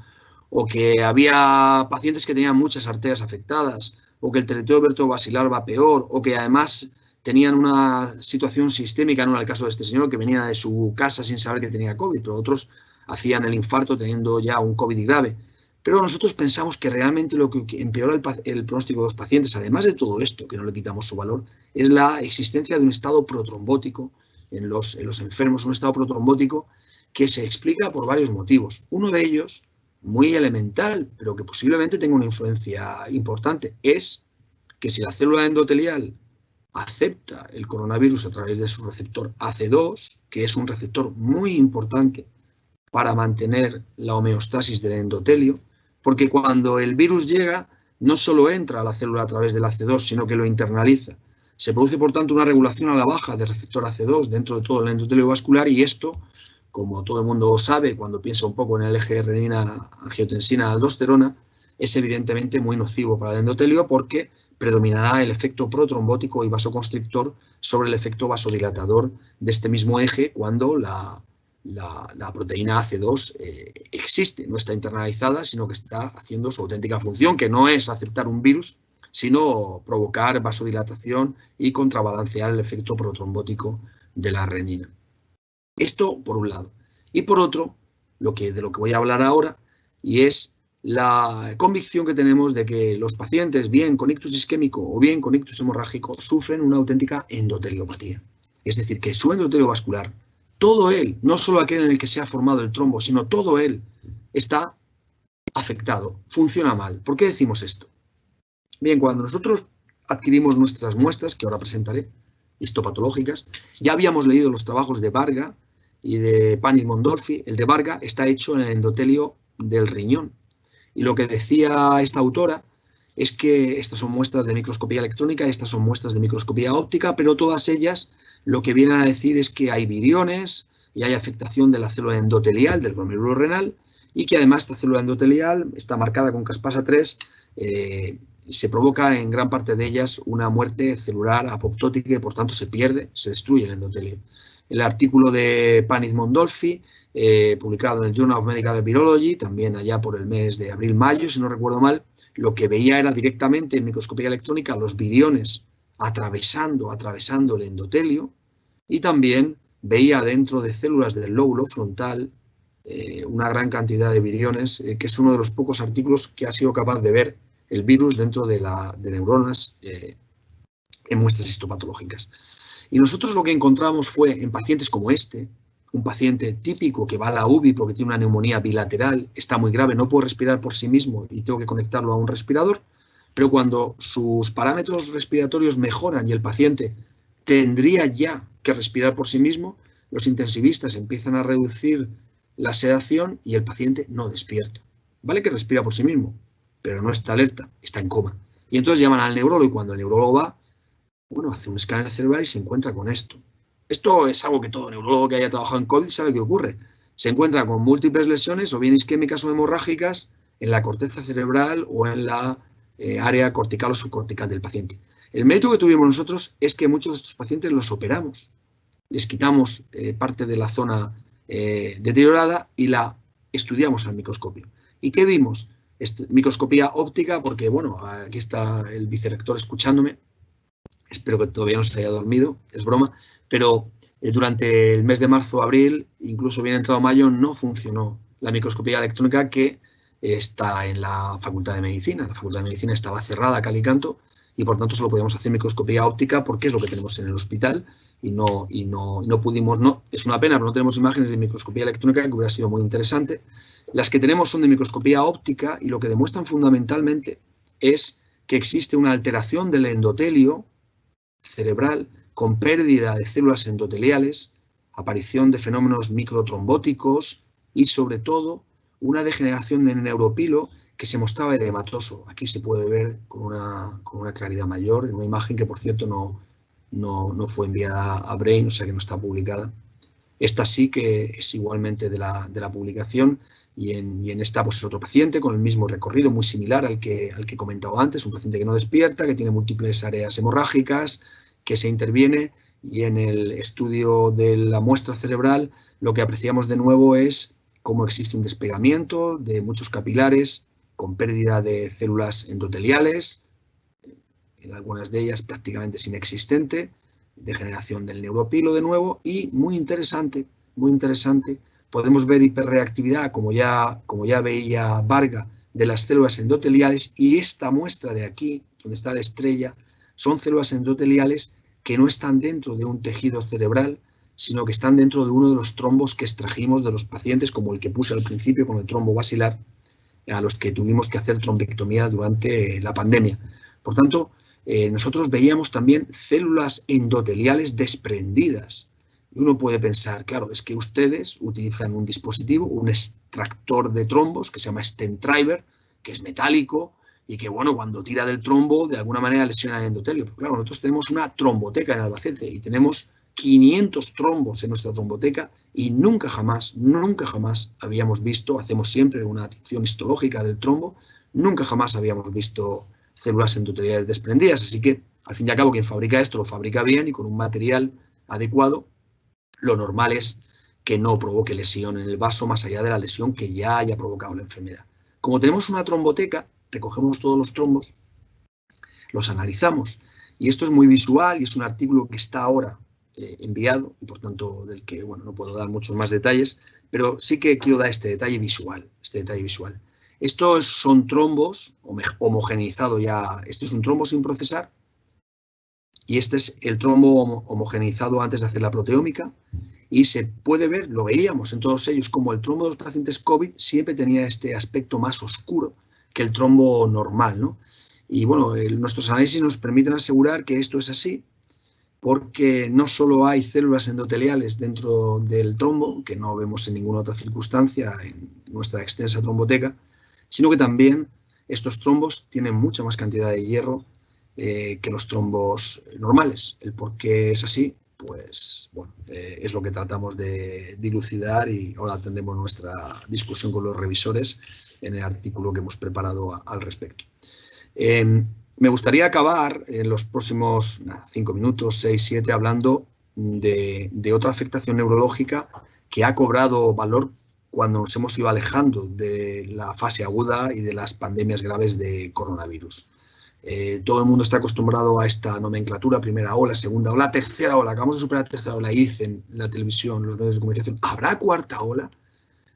O que había pacientes que tenían muchas arterias afectadas, o que el territorio vertebrovasilar va peor, o que además tenían una situación sistémica, no era el caso de este señor que venía de su casa sin saber que tenía COVID, pero otros hacían el infarto teniendo ya un COVID grave. Pero nosotros pensamos que realmente lo que empeora el pronóstico de los pacientes, además de todo esto, que no le quitamos su valor, es la existencia de un estado protrombótico en los enfermos, un estado protrombótico que se explica por varios motivos. Uno de ellos, muy elemental, pero que posiblemente tenga una influencia importante, es que si la célula endotelial acepta el coronavirus a través de su receptor AC2, que es un receptor muy importante para mantener la homeostasis del endotelio, porque cuando el virus llega, no solo entra a la célula a través del AC2, sino que lo internaliza. Se produce, por tanto, una regulación a la baja del receptor AC2 dentro de todo el endotelio vascular y esto, como todo el mundo sabe cuando piensa un poco en el eje renina-angiotensina-aldosterona, es evidentemente muy nocivo para el endotelio porque predominará el efecto protrombótico y vasoconstrictor sobre el efecto vasodilatador de este mismo eje cuando la proteína AC2 existe, no está internalizada, sino que está haciendo su auténtica función, que no es aceptar un virus, sino provocar vasodilatación y contrabalancear el efecto protrombótico de la renina. Esto por un lado. Y por otro, de lo que voy a hablar ahora, y es la convicción que tenemos de que los pacientes, bien con ictus isquémico o bien con ictus hemorrágico, sufren una auténtica endoteliopatía. Es decir, que su endotelio vascular, todo él, no solo aquel en el que se ha formado el trombo, sino todo él está afectado, funciona mal. ¿Por qué decimos esto? Bien, cuando nosotros adquirimos nuestras muestras, que ahora presentaré, histopatológicas, ya habíamos leído los trabajos de Varga y de Paniz-Mondolfi. El de Varga está hecho en el endotelio del riñón. Y lo que decía esta autora es que estas son muestras de microscopía electrónica, estas son muestras de microscopía óptica, pero todas ellas lo que vienen a decir es que hay viriones y hay afectación de la célula endotelial del glomérulo renal y que además esta célula endotelial está marcada con caspasa 3, se provoca en gran parte de ellas una muerte celular apoptótica y por tanto se pierde, se destruye el endotelio. El artículo de Paniz-Mondolfi, publicado en el Journal of Medical Virology, también allá por el mes de abril-mayo, si no recuerdo mal, lo que veía era directamente en microscopía electrónica los viriones atravesando el endotelio y también veía dentro de células del lóbulo frontal una gran cantidad de viriones, que es uno de los pocos artículos que ha sido capaz de ver el virus dentro de neuronas en muestras histopatológicas. Y nosotros lo que encontramos fue en pacientes como este, un paciente típico que va a la UBI porque tiene una neumonía bilateral, está muy grave, no puede respirar por sí mismo y tengo que conectarlo a un respirador, pero cuando sus parámetros respiratorios mejoran y el paciente tendría ya que respirar por sí mismo, los intensivistas empiezan a reducir la sedación y el paciente no despierta. Vale que respira por sí mismo, pero no está alerta, está en coma. Y entonces llaman al neurólogo y cuando el neurólogo va, bueno, hace un escáner cerebral y se encuentra con esto. Esto es algo que todo neurólogo que haya trabajado en COVID sabe que ocurre. Se encuentra con múltiples lesiones, o bien isquémicas o hemorrágicas, en la corteza cerebral o en la área cortical o subcortical del paciente. El mérito que tuvimos nosotros es que muchos de estos pacientes los operamos. Les quitamos parte de la zona deteriorada y la estudiamos al microscopio. ¿Y qué vimos? Microscopía óptica, porque, bueno, aquí está el vicerrector escuchándome. Espero que todavía no se haya dormido, es broma, pero durante el mes de marzo, abril, incluso bien entrado mayo, no funcionó la microscopía electrónica que está en la Facultad de Medicina. La Facultad de Medicina estaba cerrada, cal y canto, y por tanto solo podíamos hacer microscopía óptica porque es lo que tenemos en el hospital y no pudimos, es una pena, pero no tenemos imágenes de microscopía electrónica, que hubiera sido muy interesante. Las que tenemos son de microscopía óptica y lo que demuestran fundamentalmente es que existe una alteración del endotelio cerebral con pérdida de células endoteliales, aparición de fenómenos microtrombóticos y, sobre todo, una degeneración del neuropilo que se mostraba edematoso. Aquí se puede ver con una claridad mayor, en una imagen que, por cierto, no fue enviada a Brain, o sea que no está publicada. Esta sí que es igualmente de la publicación y en esta pues es otro paciente con el mismo recorrido, muy similar al que he comentado antes, un paciente que no despierta, que tiene múltiples áreas hemorrágicas, que se interviene y en el estudio de la muestra cerebral lo que apreciamos de nuevo es cómo existe un despegamiento de muchos capilares con pérdida de células endoteliales, en algunas de ellas prácticamente es inexistente, degeneración del neuropilo de nuevo y muy interesante, podemos ver hiperreactividad, como ya veía Varga, de las células endoteliales y esta muestra de aquí, donde está la estrella, son células endoteliales que no están dentro de un tejido cerebral, sino que están dentro de uno de los trombos que extrajimos de los pacientes, como el que puse al principio con el trombo basilar, a los que tuvimos que hacer trombectomía durante la pandemia. Por tanto, nosotros veíamos también células endoteliales desprendidas. Y uno puede pensar, claro, es que ustedes utilizan un dispositivo, un extractor de trombos que se llama stent driver, que es metálico y que, bueno, cuando tira del trombo, de alguna manera lesiona el endotelio. Pero claro, nosotros tenemos una tromboteca en Albacete y tenemos 500 trombos en nuestra tromboteca y nunca jamás habíamos visto, hacemos siempre una tinción histológica del trombo, nunca jamás habíamos visto células endoteliales desprendidas. Así que, al fin y al cabo, quien fabrica esto lo fabrica bien y con un material adecuado. Lo normal es que no provoque lesión en el vaso más allá de la lesión que ya haya provocado la enfermedad. Como tenemos una tromboteca, recogemos todos los trombos, los analizamos y esto es muy visual y es un artículo que está ahora enviado y por tanto del que no puedo dar muchos más detalles, pero sí que quiero dar este detalle visual. Estos son trombos homogeneizados ya. Este es un trombo sin procesar y este es el trombo homogeneizado antes de hacer la proteómica y se puede ver, lo veíamos en todos ellos, como el trombo de los pacientes COVID siempre tenía este aspecto más oscuro que el trombo normal, ¿no? Y bueno, nuestros análisis nos permiten asegurar que esto es así porque no solo hay células endoteliales dentro del trombo, que no vemos en ninguna otra circunstancia en nuestra extensa tromboteca, sino que también estos trombos tienen mucha más cantidad de hierro que los trombos normales. El por qué es así, pues bueno, es lo que tratamos de dilucidar y ahora tendremos nuestra discusión con los revisores en el artículo que hemos preparado al respecto. Me gustaría acabar en los próximos 5 minutos, 6, 7, hablando de otra afectación neurológica que ha cobrado valor cuando nos hemos ido alejando de la fase aguda y de las pandemias graves de coronavirus. Todo el mundo está acostumbrado a esta nomenclatura, primera ola, segunda ola, tercera ola. Acabamos de superar la tercera ola y dicen en la televisión, los medios de comunicación, ¿habrá cuarta ola?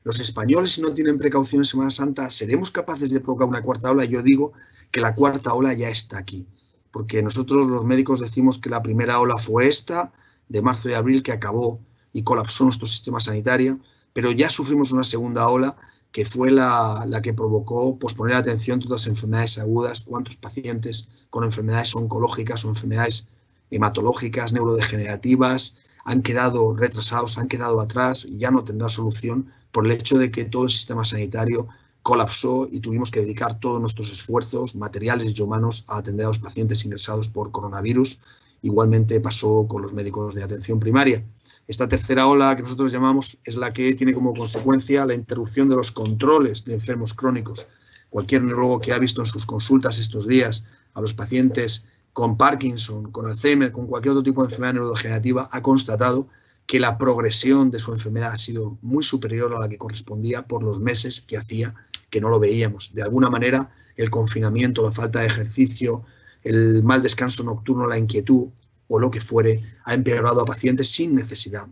Los españoles, si no tienen precaución en Semana Santa, ¿seremos capaces de provocar una cuarta ola? Yo digo que la cuarta ola ya está aquí, porque nosotros los médicos decimos que la primera ola fue esta, de marzo y abril, que acabó y colapsó nuestro sistema sanitario, pero ya sufrimos una segunda ola que fue la que provocó posponer la atención de todas las enfermedades agudas, cuántos pacientes con enfermedades oncológicas o enfermedades hematológicas, neurodegenerativas, han quedado retrasados, han quedado atrás y ya no tendrá solución por el hecho de que todo el sistema sanitario colapsó y tuvimos que dedicar todos nuestros esfuerzos materiales y humanos a atender a los pacientes ingresados por coronavirus. Igualmente pasó con los médicos de atención primaria. Esta tercera ola que nosotros llamamos es la que tiene como consecuencia la interrupción de los controles de enfermos crónicos. Cualquier neurólogo que ha visto en sus consultas estos días a los pacientes con Parkinson, con Alzheimer, con cualquier otro tipo de enfermedad neurodegenerativa, ha constatado que la progresión de su enfermedad ha sido muy superior a la que correspondía por los meses que hacía que no lo veíamos. De alguna manera, el confinamiento, la falta de ejercicio, el mal descanso nocturno, la inquietud o lo que fuere, ha empeorado a pacientes sin necesidad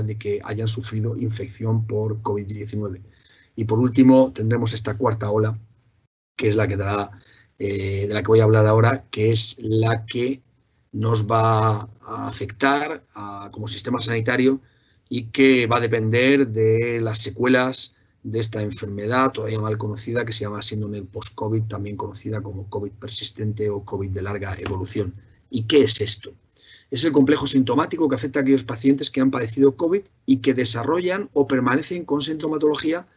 de que hayan sufrido infección por COVID-19. Y por último, tendremos esta cuarta ola, que es la que dará, de la que voy a hablar ahora, que es la que nos va a afectar como sistema sanitario y que va a depender de las secuelas de esta enfermedad todavía mal conocida, que se llama síndrome post-COVID, también conocida como COVID persistente o COVID de larga evolución. ¿Y qué es esto? Es el complejo sintomático que afecta a aquellos pacientes que han padecido COVID y que desarrollan o permanecen con sintomatología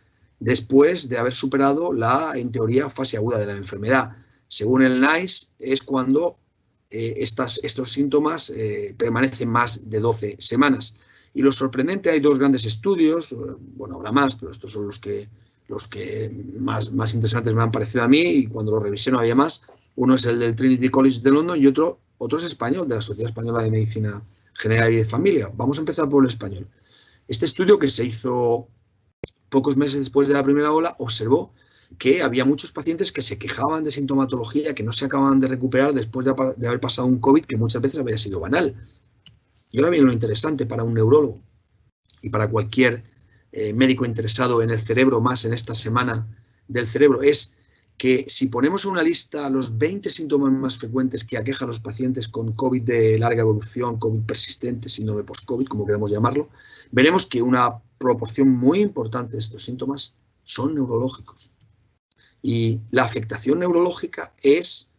después de haber superado la, en teoría, fase aguda de la enfermedad. Según el NICE, es cuando estos síntomas permanecen más de 12 semanas. Y lo sorprendente, hay dos grandes estudios, bueno, habrá más, pero estos son los que más interesantes me han parecido a mí, y cuando lo revisé no había más. Uno es el del Trinity College de London y otro es español, de la Sociedad Española de Medicina General y de Familia. Vamos a empezar por el español. Este estudio, que se hizo pocos meses después de la primera ola, observó que había muchos pacientes que se quejaban de sintomatología, que no se acababan de recuperar después de haber pasado un COVID que muchas veces había sido banal. Y ahora viene lo interesante para un neurólogo y para cualquier médico interesado en el cerebro, más en esta semana del cerebro, es que si ponemos en una lista los 20 síntomas más frecuentes que aquejan a los pacientes con COVID de larga evolución, COVID persistente, síndrome post-COVID, como queremos llamarlo, veremos que una proporción muy importante de estos síntomas son neurológicos. Y la afectación neurológica es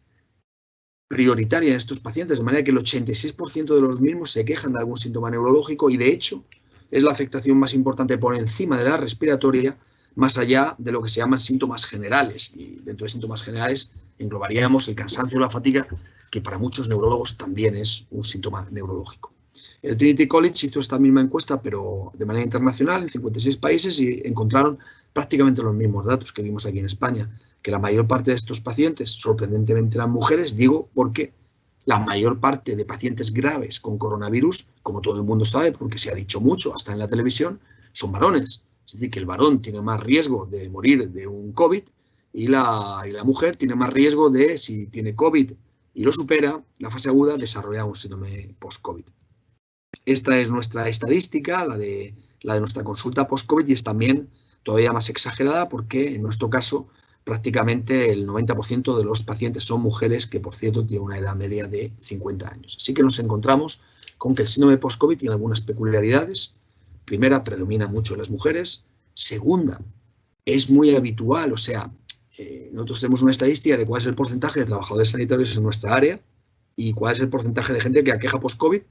prioritaria en estos pacientes, de manera que el 86% de los mismos se quejan de algún síntoma neurológico y, de hecho, es la afectación más importante por encima de la respiratoria, más allá de lo que se llaman síntomas generales. Y dentro de síntomas generales englobaríamos el cansancio o la fatiga, que para muchos neurólogos también es un síntoma neurológico. El Trinity College hizo esta misma encuesta, pero de manera internacional, en 56 países, y encontraron prácticamente los mismos datos que vimos aquí en España, que la mayor parte de estos pacientes, sorprendentemente, eran mujeres, digo porque la mayor parte de pacientes graves con coronavirus, como todo el mundo sabe, porque se ha dicho mucho, hasta en la televisión, son varones. Es decir, que el varón tiene más riesgo de morir de un COVID y la mujer tiene más riesgo de, si tiene COVID y lo supera, la fase aguda, desarrollar un síndrome post-COVID. Esta es nuestra estadística, la de nuestra consulta post-COVID, y es también todavía más exagerada porque en nuestro caso prácticamente el 90% de los pacientes son mujeres, que por cierto tienen una edad media de 50 años. Así que nos encontramos con que el síndrome post-COVID tiene algunas peculiaridades. Primera, predomina mucho en las mujeres. Segunda, es muy habitual, o sea, nosotros tenemos una estadística de cuál es el porcentaje de trabajadores sanitarios en nuestra área y cuál es el porcentaje de gente que aqueja post-COVID.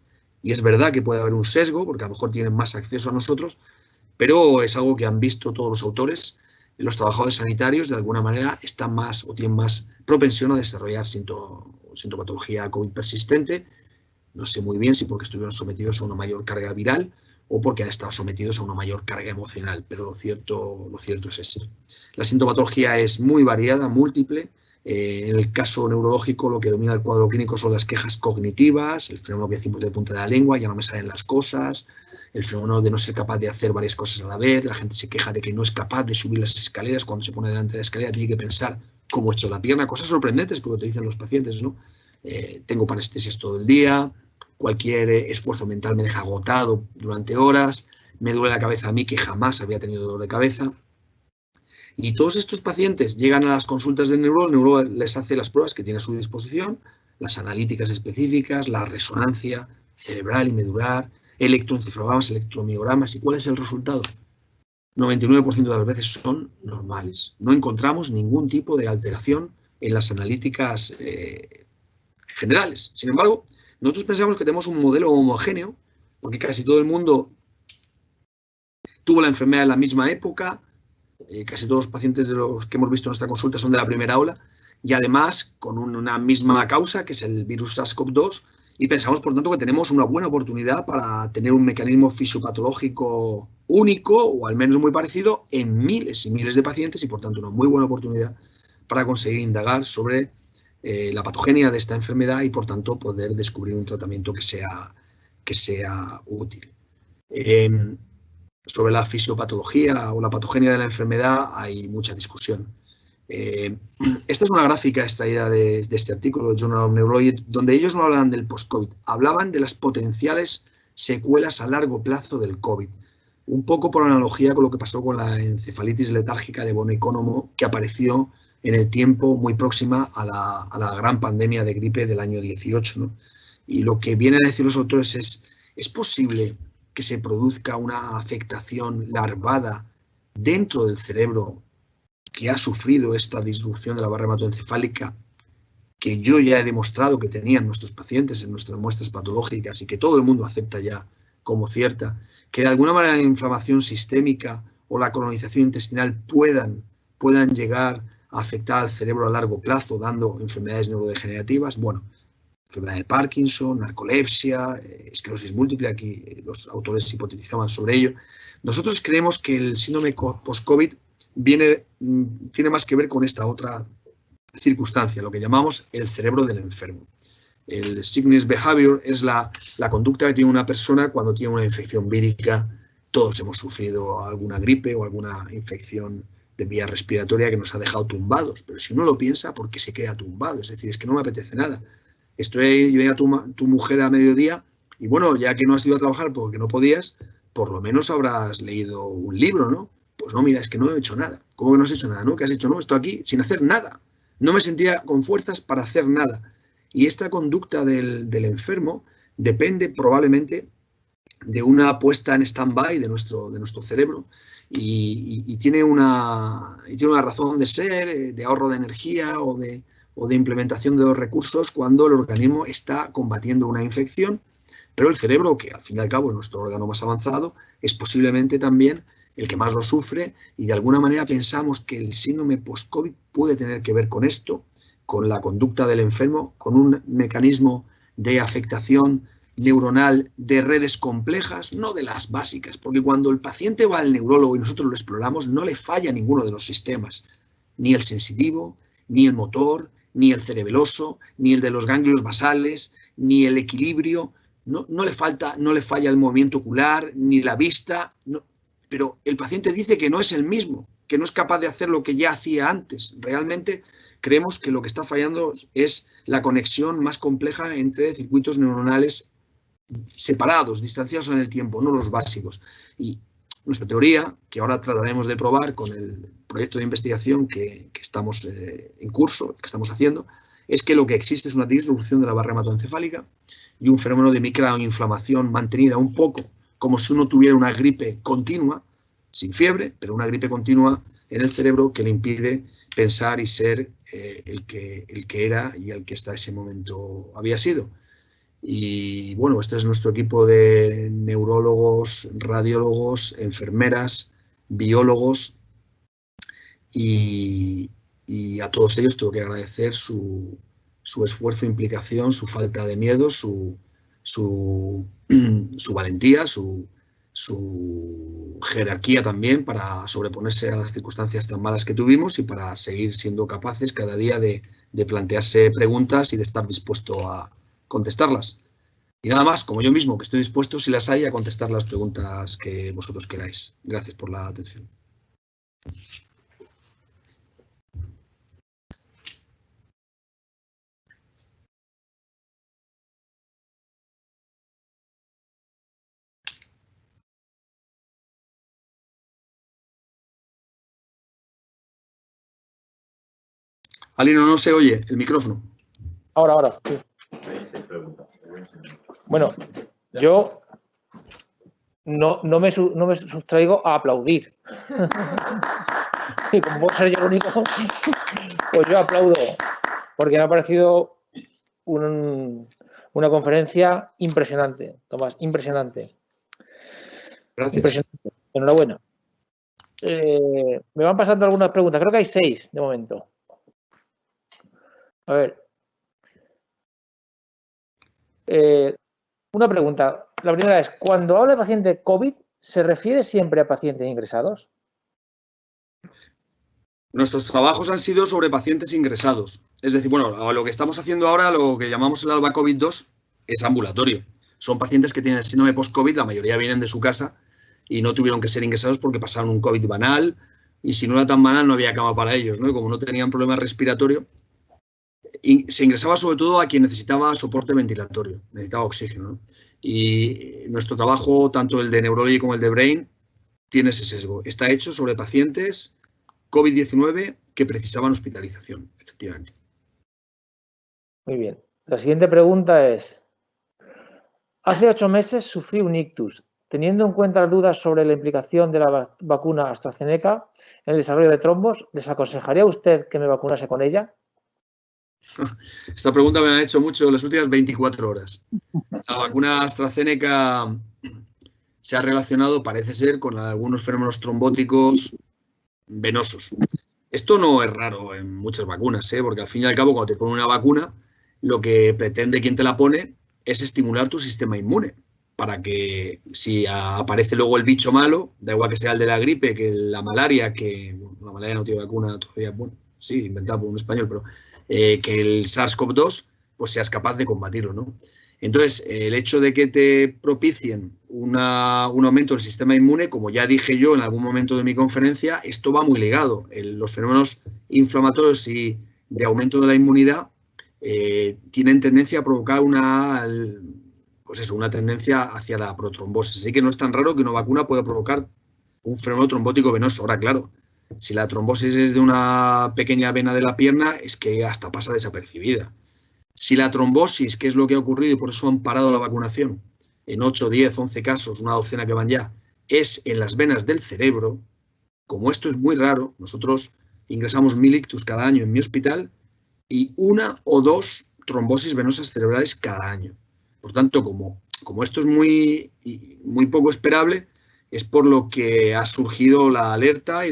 Y es verdad que puede haber un sesgo, porque a lo mejor tienen más acceso a nosotros, pero es algo que han visto todos los autores. Los trabajadores sanitarios, de alguna manera, están más o tienen más propensión a desarrollar sintomatología COVID persistente. No sé muy bien si porque estuvieron sometidos a una mayor carga viral o porque han estado sometidos a una mayor carga emocional, pero lo cierto es esto. La sintomatología es muy variada, múltiple. En el caso neurológico, lo que domina el cuadro clínico son las quejas cognitivas, el fenómeno que decimos de punta de la lengua, ya no me salen las cosas, el fenómeno de no ser capaz de hacer varias cosas a la vez, la gente se queja de que no es capaz de subir las escaleras, cuando se pone delante de la escalera tiene que pensar cómo he hecho la pierna, cosas sorprendentes porque te dicen los pacientes, ¿no? Tengo parestesias todo el día, cualquier esfuerzo mental me deja agotado durante horas, me duele la cabeza a mí que jamás había tenido dolor de cabeza. Y todos estos pacientes llegan a las consultas del neurólogo, el neurólogo les hace las pruebas que tiene a su disposición, las analíticas específicas, la resonancia cerebral y medular, electroencefalogramas, electromiogramas. ¿Y cuál es el resultado? 99% de las veces son normales. No encontramos ningún tipo de alteración en las analíticas generales. Sin embargo, nosotros pensamos que tenemos un modelo homogéneo, porque casi todo el mundo tuvo la enfermedad en la misma época, casi todos los pacientes de los que hemos visto en nuestra consulta son de la primera ola y además con una misma causa, que es el virus SARS-CoV-2, y pensamos, por tanto, que tenemos una buena oportunidad para tener un mecanismo fisiopatológico único o al menos muy parecido en miles y miles de pacientes y, por tanto, una muy buena oportunidad para conseguir indagar sobre la patogenia de esta enfermedad y, por tanto, poder descubrir un tratamiento que sea útil. Sobre la fisiopatología o la patogenia de la enfermedad hay mucha discusión. Esta es una gráfica extraída de este artículo de Journal of Neurology, donde ellos no hablaban del post-COVID, hablaban de las potenciales secuelas a largo plazo del COVID. Un poco por analogía con lo que pasó con la encefalitis letárgica de von Economo, que apareció en el tiempo muy próxima a la gran pandemia de gripe del año 18, ¿no? Y lo que vienen a decir los autores es posible que se produzca una afectación larvada dentro del cerebro que ha sufrido esta disrupción de la barrera hematoencefálica, que yo ya he demostrado que tenían nuestros pacientes en nuestras muestras patológicas y que todo el mundo acepta ya como cierta, que de alguna manera la inflamación sistémica o la colonización intestinal puedan llegar a afectar al cerebro a largo plazo, dando enfermedades neurodegenerativas. Bueno, enfermedad de Parkinson, narcolepsia, esclerosis múltiple, aquí los autores hipotetizaban sobre ello. Nosotros creemos que el síndrome post-COVID tiene más que ver con esta otra circunstancia, lo que llamamos el cerebro del enfermo. El sickness behavior es la conducta que tiene una persona cuando tiene una infección vírica. Todos hemos sufrido alguna gripe o alguna infección de vía respiratoria que nos ha dejado tumbados, pero si uno lo piensa, ¿por qué se queda tumbado? Es decir, es que no me apetece nada. Llega tu mujer a mediodía y bueno, ya que no has ido a trabajar porque no podías, por lo menos habrás leído un libro, ¿no? Pues no, mira, es que no he hecho nada. ¿Cómo que no has hecho nada? ¿No? ¿Qué has hecho? No, estoy aquí sin hacer nada. No me sentía con fuerzas para hacer nada. Y esta conducta del enfermo depende probablemente de una puesta en stand-by de nuestro cerebro y tiene una razón de ser, de ahorro de energía o de implementación de los recursos cuando el organismo está combatiendo una infección, pero el cerebro, que al fin y al cabo es nuestro órgano más avanzado, es posiblemente también el que más lo sufre y de alguna manera pensamos que el síndrome post-COVID puede tener que ver con esto, con la conducta del enfermo, con un mecanismo de afectación neuronal de redes complejas, no de las básicas, porque cuando el paciente va al neurólogo y nosotros lo exploramos, no le falla ninguno de los sistemas, ni el sensitivo, ni el motor, ni el cerebeloso, ni el de los ganglios basales, ni el equilibrio, no le falla el movimiento ocular, ni la vista, no, pero el paciente dice que no es el mismo, que no es capaz de hacer lo que ya hacía antes. Realmente creemos que lo que está fallando es la conexión más compleja entre circuitos neuronales separados, distanciados en el tiempo, no los básicos. Y nuestra teoría, que ahora trataremos de probar con el proyecto de investigación que estamos en curso, que estamos haciendo, es que lo que existe es una disrupción de la barrera hematoencefálica y un fenómeno de microinflamación mantenida un poco como si uno tuviera una gripe continua, sin fiebre, pero una gripe continua en el cerebro que le impide pensar y ser el que era y el que hasta ese momento había sido. Y bueno, este es nuestro equipo de neurólogos, radiólogos, enfermeras, biólogos y a todos ellos tengo que agradecer su esfuerzo, implicación, su falta de miedo, su valentía, su jerarquía también para sobreponerse a las circunstancias tan malas que tuvimos y para seguir siendo capaces cada día de plantearse preguntas y de estar dispuesto a contestarlas. Y nada más, como yo mismo, que estoy dispuesto, si las hay, a contestar las preguntas que vosotros queráis. Gracias por la atención. Alino, no se oye el micrófono. Ahora, sí. Bueno, yo no me sustraigo a aplaudir. Y como puedo ser yo el único, pues yo aplaudo, porque me ha parecido una conferencia impresionante, Tomás, impresionante. Gracias. Impresionante. Enhorabuena. me van pasando algunas preguntas. Creo que hay 6 de momento. A ver. Una pregunta. La primera es, cuando habla de paciente COVID, ¿se refiere siempre a pacientes ingresados? Nuestros trabajos han sido sobre pacientes ingresados. Es decir, bueno, lo que estamos haciendo ahora, lo que llamamos el ALBA COVID-2, es ambulatorio. Son pacientes que tienen el síndrome post-COVID, la mayoría vienen de su casa y no tuvieron que ser ingresados porque pasaron un COVID banal y si no era tan banal no había cama para ellos, ¿no? Y como no tenían problema respiratorio, se ingresaba sobre todo a quien necesitaba soporte ventilatorio, necesitaba oxígeno, ¿no? Y nuestro trabajo, tanto el de Neurology como el de Brain, tiene ese sesgo. Está hecho sobre pacientes COVID-19 que precisaban hospitalización, efectivamente. Muy bien. La siguiente pregunta es, hace 8 meses sufrí un ictus. Teniendo en cuenta las dudas sobre la implicación de la vacuna AstraZeneca en el desarrollo de trombos, ¿les aconsejaría usted que me vacunase con ella? Esta pregunta me la han hecho mucho en las últimas 24 horas. La vacuna AstraZeneca se ha relacionado, parece ser, con algunos fenómenos trombóticos venosos. Esto no es raro en muchas vacunas, porque al fin y al cabo, cuando te ponen una vacuna, lo que pretende quien te la pone es estimular tu sistema inmune, para que si aparece luego el bicho malo, da igual que sea el de la gripe, que la malaria, que la malaria no tiene vacuna todavía, bueno, sí, inventada por un español, pero que el SARS-CoV-2, pues seas capaz de combatirlo, ¿no? Entonces, el hecho de que te propicien un aumento del sistema inmune, como ya dije yo en algún momento de mi conferencia, esto va muy ligado. Los fenómenos inflamatorios y de aumento de la inmunidad tienen tendencia a provocar una tendencia hacia la protrombosis. Así que no es tan raro que una vacuna pueda provocar un fenómeno trombótico venoso. Ahora, claro, si la trombosis es de una pequeña vena de la pierna, es que hasta pasa desapercibida. Si la trombosis, que es lo que ha ocurrido y por eso han parado la vacunación, en 8, 10, 11 casos, una docena que van ya, es en las venas del cerebro, como esto es muy raro, nosotros ingresamos 1000 ictus cada año en mi hospital y 1 o 2 trombosis venosas cerebrales cada año. Por tanto, como esto es muy poco esperable, es por lo que ha surgido la alerta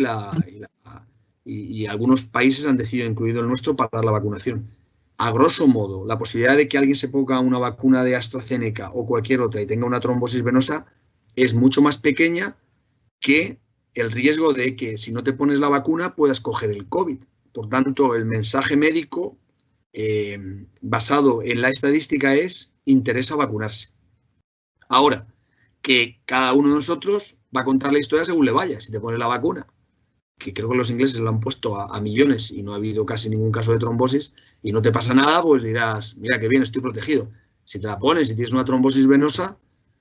y algunos países han decidido, incluido el nuestro, parar la vacunación. A grosso modo, la posibilidad de que alguien se ponga una vacuna de AstraZeneca o cualquier otra y tenga una trombosis venosa es mucho más pequeña que el riesgo de que si no te pones la vacuna puedas coger el COVID. Por tanto, el mensaje médico basado en la estadística es interesa vacunarse. Ahora, que cada uno de nosotros va a contar la historia según le vaya, si te pones la vacuna, que creo que los ingleses lo han puesto a millones y no ha habido casi ningún caso de trombosis y no te pasa nada, pues dirás, mira qué bien, estoy protegido. Si te la pones y tienes una trombosis venosa,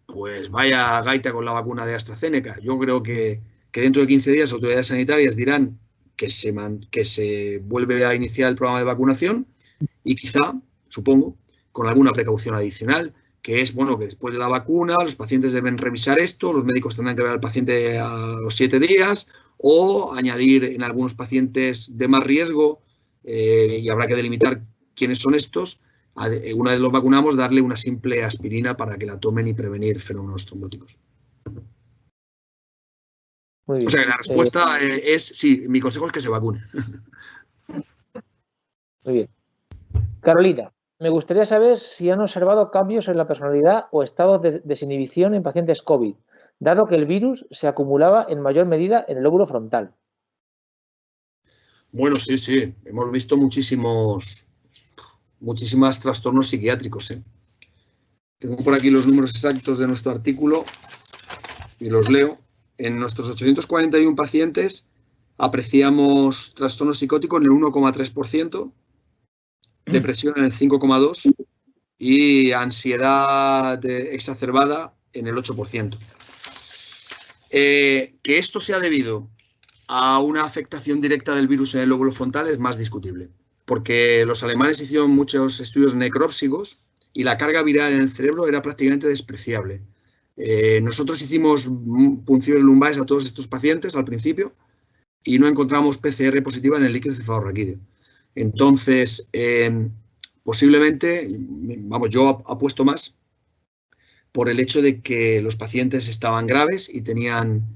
pues vaya gaita con la vacuna de AstraZeneca. Yo creo que dentro de 15 días autoridades sanitarias dirán que se vuelve a iniciar el programa de vacunación y quizá, supongo, con alguna precaución adicional, que es, bueno, que después de la vacuna los pacientes deben revisar esto, los médicos tendrán que ver al paciente a los 7 días o añadir en algunos pacientes de más riesgo y habrá que delimitar quiénes son estos. Una vez los vacunamos, darle una simple aspirina para que la tomen y prevenir fenómenos trombóticos. Muy bien. O sea, que la respuesta es sí, mi consejo es que se vacune. Muy bien. Carolina, me gustaría saber si han observado cambios en la personalidad o estados de desinhibición en pacientes COVID, dado que el virus se acumulaba en mayor medida en el lóbulo frontal. Bueno, sí. Hemos visto muchísimos trastornos psiquiátricos. Tengo por aquí los números exactos de nuestro artículo y los leo. En nuestros 841 pacientes apreciamos trastorno psicótico en el 1,3%, depresión en el 5,2% y ansiedad exacerbada en el 8%. Que esto sea debido a una afectación directa del virus en el lóbulo frontal es más discutible, porque los alemanes hicieron muchos estudios necrópsigos y la carga viral en el cerebro era prácticamente despreciable. Nosotros hicimos punciones lumbares a todos estos pacientes al principio y no encontramos PCR positiva en el líquido cefalorraquídeo. Entonces, posiblemente, yo apuesto más por el hecho de que los pacientes estaban graves y tenían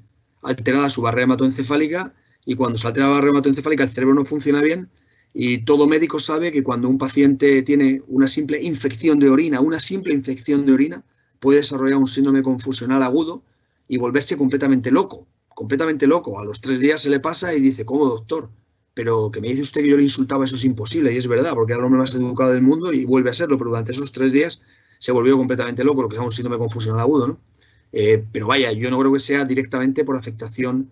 alterada su barrera hematoencefálica, y cuando se altera la barrera hematoencefálica el cerebro no funciona bien, y todo médico sabe que cuando un paciente tiene una simple infección de orina, puede desarrollar un síndrome confusional agudo y volverse completamente loco. A los 3 días se le pasa y dice, ¿cómo, doctor? Pero que me dice usted que yo le insultaba, eso es imposible, y es verdad, porque era el hombre más educado del mundo y vuelve a serlo, pero durante esos 3 días se volvió completamente loco, lo que se llama un síndrome confusional agudo, ¿no? Pero vaya, yo no creo que sea directamente por afectación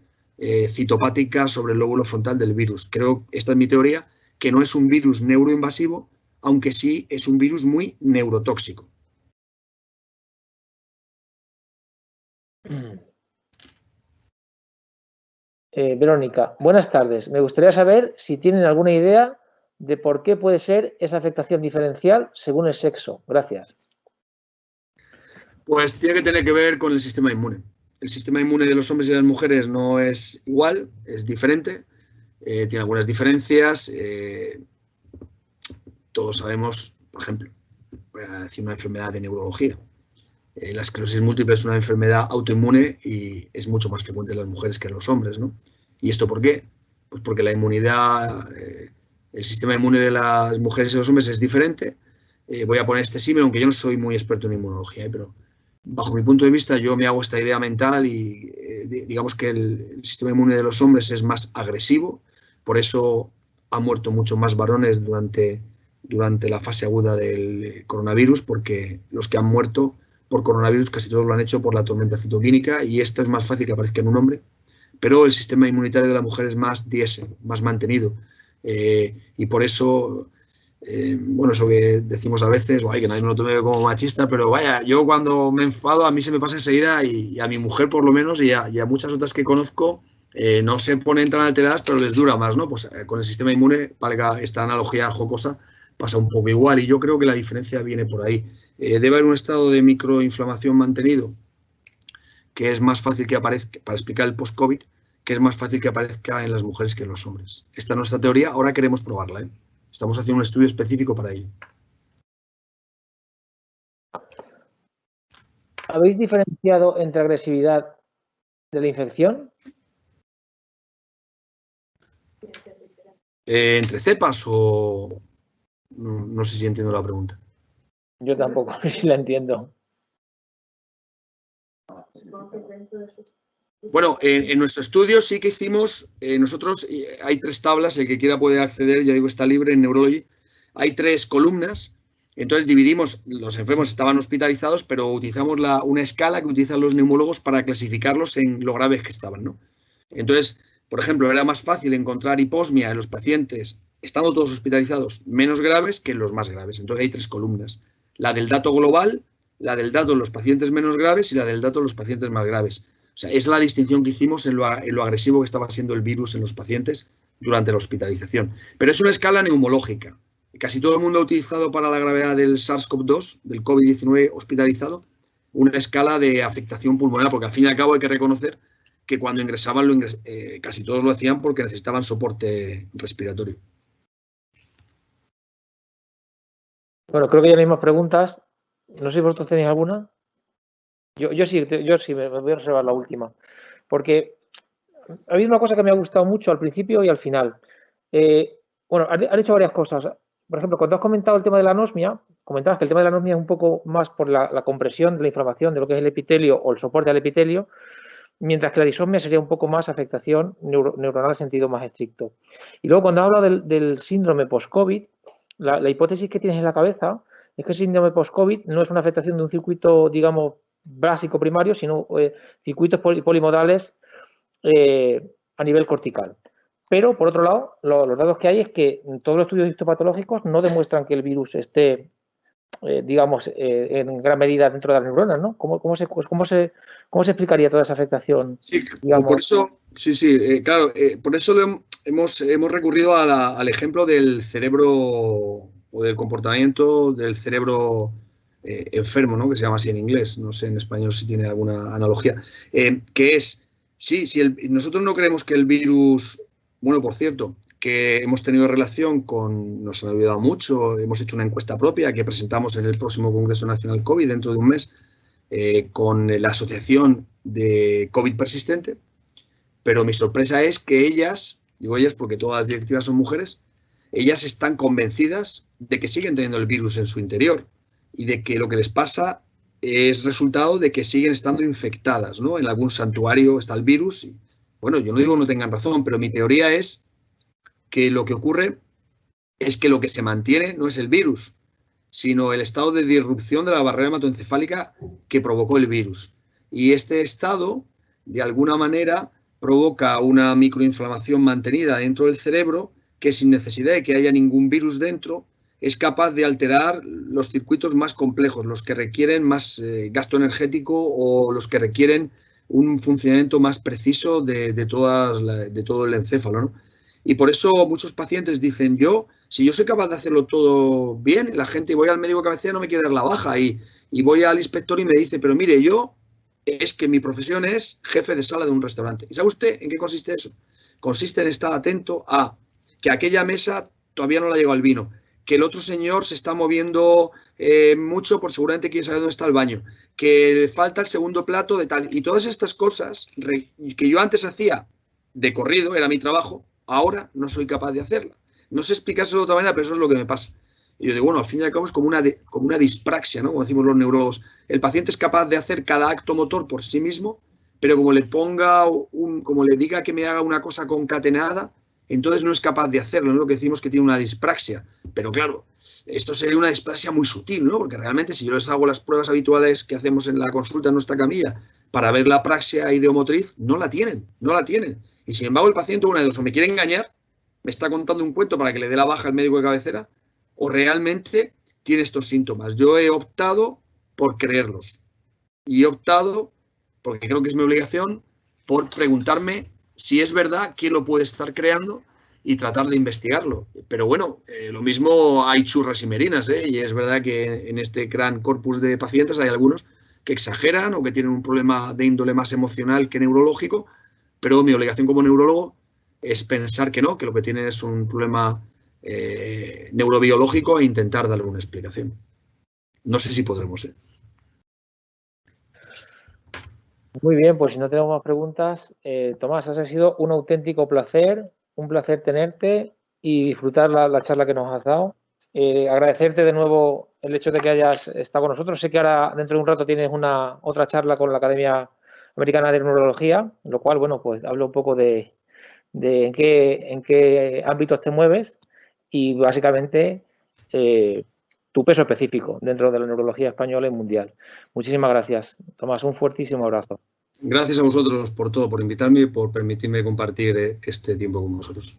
citopática sobre el lóbulo frontal del virus. Creo, esta es mi teoría, que no es un virus neuroinvasivo, aunque sí es un virus muy neurotóxico. Verónica, buenas tardes. Me gustaría saber si tienen alguna idea de por qué puede ser esa afectación diferencial según el sexo. Gracias. Pues tiene que tener que ver con el sistema inmune. El sistema inmune de los hombres y de las mujeres no es igual, es diferente, tiene algunas diferencias. Todos sabemos, por ejemplo, voy a decir una enfermedad de neurología. La esclerosis múltiple es una enfermedad autoinmune y es mucho más frecuente en las mujeres que en los hombres, ¿no? ¿Y esto por qué? Pues porque la inmunidad, el sistema inmune de las mujeres y los hombres es diferente. Voy a poner este símil, aunque yo no soy muy experto en inmunología, pero bajo mi punto de vista yo me hago esta idea mental y digamos que el sistema inmune de los hombres es más agresivo, por eso han muerto muchos más varones durante la fase aguda del coronavirus, porque los que han muerto por coronavirus casi todos lo han hecho por la tormenta citoquímica, y esto es más fácil que aparezca en un hombre, pero el sistema inmunitario de la mujer es más diésel, más mantenido, y por eso, bueno, eso que decimos a veces, que nadie me lo tome como machista, pero vaya, yo cuando me enfado a mí se me pasa enseguida, y a mi mujer por lo menos, y a muchas otras que conozco, no se ponen tan alteradas, pero les dura más, ¿no? Pues con el sistema inmune, valga esta analogía jocosa, pasa un poco igual, y yo creo que la diferencia viene por ahí. Debe haber un estado de microinflamación mantenido, que es más fácil que aparezca, para explicar el post-COVID, que es más fácil que aparezca en las mujeres que en los hombres. Esta es nuestra teoría, ahora queremos probarla, ¿eh? Estamos haciendo un estudio específico para ello. ¿Habéis diferenciado entre agresividad de la infección? ¿Entre cepas o...? No sé si entiendo la pregunta. Yo tampoco, si la entiendo. Bueno, en nuestro estudio sí que hicimos, nosotros, hay 3 tablas, el que quiera puede acceder, ya digo, está libre en Neurology. Hay 3 columnas, entonces dividimos, los enfermos estaban hospitalizados, pero utilizamos una escala que utilizan los neumólogos para clasificarlos en lo graves que estaban, ¿no? Entonces, por ejemplo, era más fácil encontrar hiposmia en los pacientes, estando todos hospitalizados, menos graves que en los más graves. Entonces hay 3 columnas, la del dato global, la del dato en los pacientes menos graves y la del dato en los pacientes más graves. O sea, es la distinción que hicimos en lo agresivo que estaba siendo el virus en los pacientes durante la hospitalización. Pero es una escala neumológica. Casi todo el mundo ha utilizado para la gravedad del SARS-CoV-2, del COVID-19 hospitalizado, una escala de afectación pulmonar, porque al fin y al cabo hay que reconocer que cuando ingresaban, casi todos lo hacían porque necesitaban soporte respiratorio. Bueno, creo que ya no hay más preguntas. No sé si vosotros tenéis alguna. Yo sí, me voy a reservar la última. Porque ha habido una cosa que me ha gustado mucho al principio y al final. Bueno, han hecho varias cosas. Por ejemplo, cuando has comentado el tema de la anosmia, comentabas que el tema de la anosmia es un poco más por la compresión de la inflamación de lo que es el epitelio o el soporte al epitelio, mientras que la disosmia sería un poco más afectación neuronal en sentido más estricto. Y luego, cuando has hablado del síndrome post-COVID, la hipótesis que tienes en la cabeza es que el síndrome post-COVID no es una afectación de un circuito, digamos, básico primario, sino circuitos polimodales a nivel cortical. Pero, por otro lado, los datos que hay es que todos los estudios histopatológicos no demuestran que el virus esté, digamos, en gran medida dentro de las neuronas, ¿no? ¿Cómo se explicaría toda esa afectación? Sí, digamos? Por eso, claro, por eso hemos recurrido al ejemplo del cerebro o del comportamiento del cerebro enfermo, ¿no? Que se llama así en inglés, no sé en español si tiene alguna analogía, que es, nosotros no creemos que el virus, bueno, por cierto, que hemos tenido relación con, nos han ayudado mucho, hemos hecho una encuesta propia que presentamos en el próximo Congreso Nacional COVID dentro de un mes, con la Asociación de COVID Persistente, Pero mi sorpresa es que ellas, digo ellas porque todas las directivas son mujeres, ellas están convencidas de que siguen teniendo el virus en su interior y de que lo que les pasa es resultado de que siguen estando infectadas, ¿no? En algún santuario está el virus. Y, bueno, yo no digo que no tengan razón, pero mi teoría es que lo que ocurre es que lo que se mantiene no es el virus, sino el estado de disrupción de la barrera hematoencefálica que provocó el virus. Y este estado, de alguna manera, provoca una microinflamación mantenida dentro del cerebro que, sin necesidad de que haya ningún virus dentro, es capaz de alterar los circuitos más complejos, los que requieren más gasto energético o los que requieren un funcionamiento más preciso de todo el encéfalo, ¿no? Y por eso muchos pacientes dicen, si yo soy capaz de hacerlo todo bien, la gente, voy al médico de cabecera, no me quiere dar la baja, y voy al inspector y me dice, pero mire, es que mi profesión es jefe de sala de un restaurante. ¿Y sabe usted en qué consiste eso? Consiste en estar atento a que aquella mesa todavía no le ha llegado el vino, que el otro señor se está moviendo mucho por seguramente quiere saber dónde está el baño, que le falta el segundo plato de tal. Y todas estas cosas que yo antes hacía de corrido, era mi trabajo, ahora no soy capaz de hacerla. No sé explicarse de otra manera, pero eso es lo que me pasa. Y yo digo, bueno, al fin y al cabo es como una dispraxia, ¿no? Como decimos los neurólogos. El paciente es capaz de hacer cada acto motor por sí mismo, pero como le diga que me haga una cosa concatenada, entonces no es capaz de hacerlo, ¿no? Lo que decimos que tiene una dispraxia. Pero claro, esto sería una dispraxia muy sutil, ¿no? Porque realmente si yo les hago las pruebas habituales que hacemos en la consulta en nuestra camilla para ver la praxia ideomotriz, no la tienen. Y sin embargo el paciente, una de dos, o me quiere engañar, me está contando un cuento para que le dé la baja al médico de cabecera, o realmente tiene estos síntomas. Yo he optado por creerlos. Y he optado, porque creo que es mi obligación, por preguntarme si es verdad quién lo puede estar creando y tratar de investigarlo. Pero bueno, lo mismo hay churras y merinas, ¿eh? Y es verdad que en este gran corpus de pacientes hay algunos que exageran o que tienen un problema de índole más emocional que neurológico, pero mi obligación como neurólogo es pensar que no, que lo que tienen es un problema neurobiológico e intentar darle una explicación. No sé si podremos, ¿eh? Muy bien, pues si no tenemos más preguntas, Tomás, ha sido un auténtico placer, un placer tenerte y disfrutar la charla que nos has dado. Agradecerte de nuevo el hecho de que hayas estado con nosotros. Sé que ahora dentro de un rato tienes otra charla con la Academia Americana de Neurología, lo cual, bueno, pues hablo un poco de en qué ámbitos te mueves y básicamente tu peso específico dentro de la neurología española y mundial. Muchísimas gracias, Tomás, un fuertísimo abrazo. Gracias a vosotros por todo, por invitarme y por permitirme compartir este tiempo con vosotros.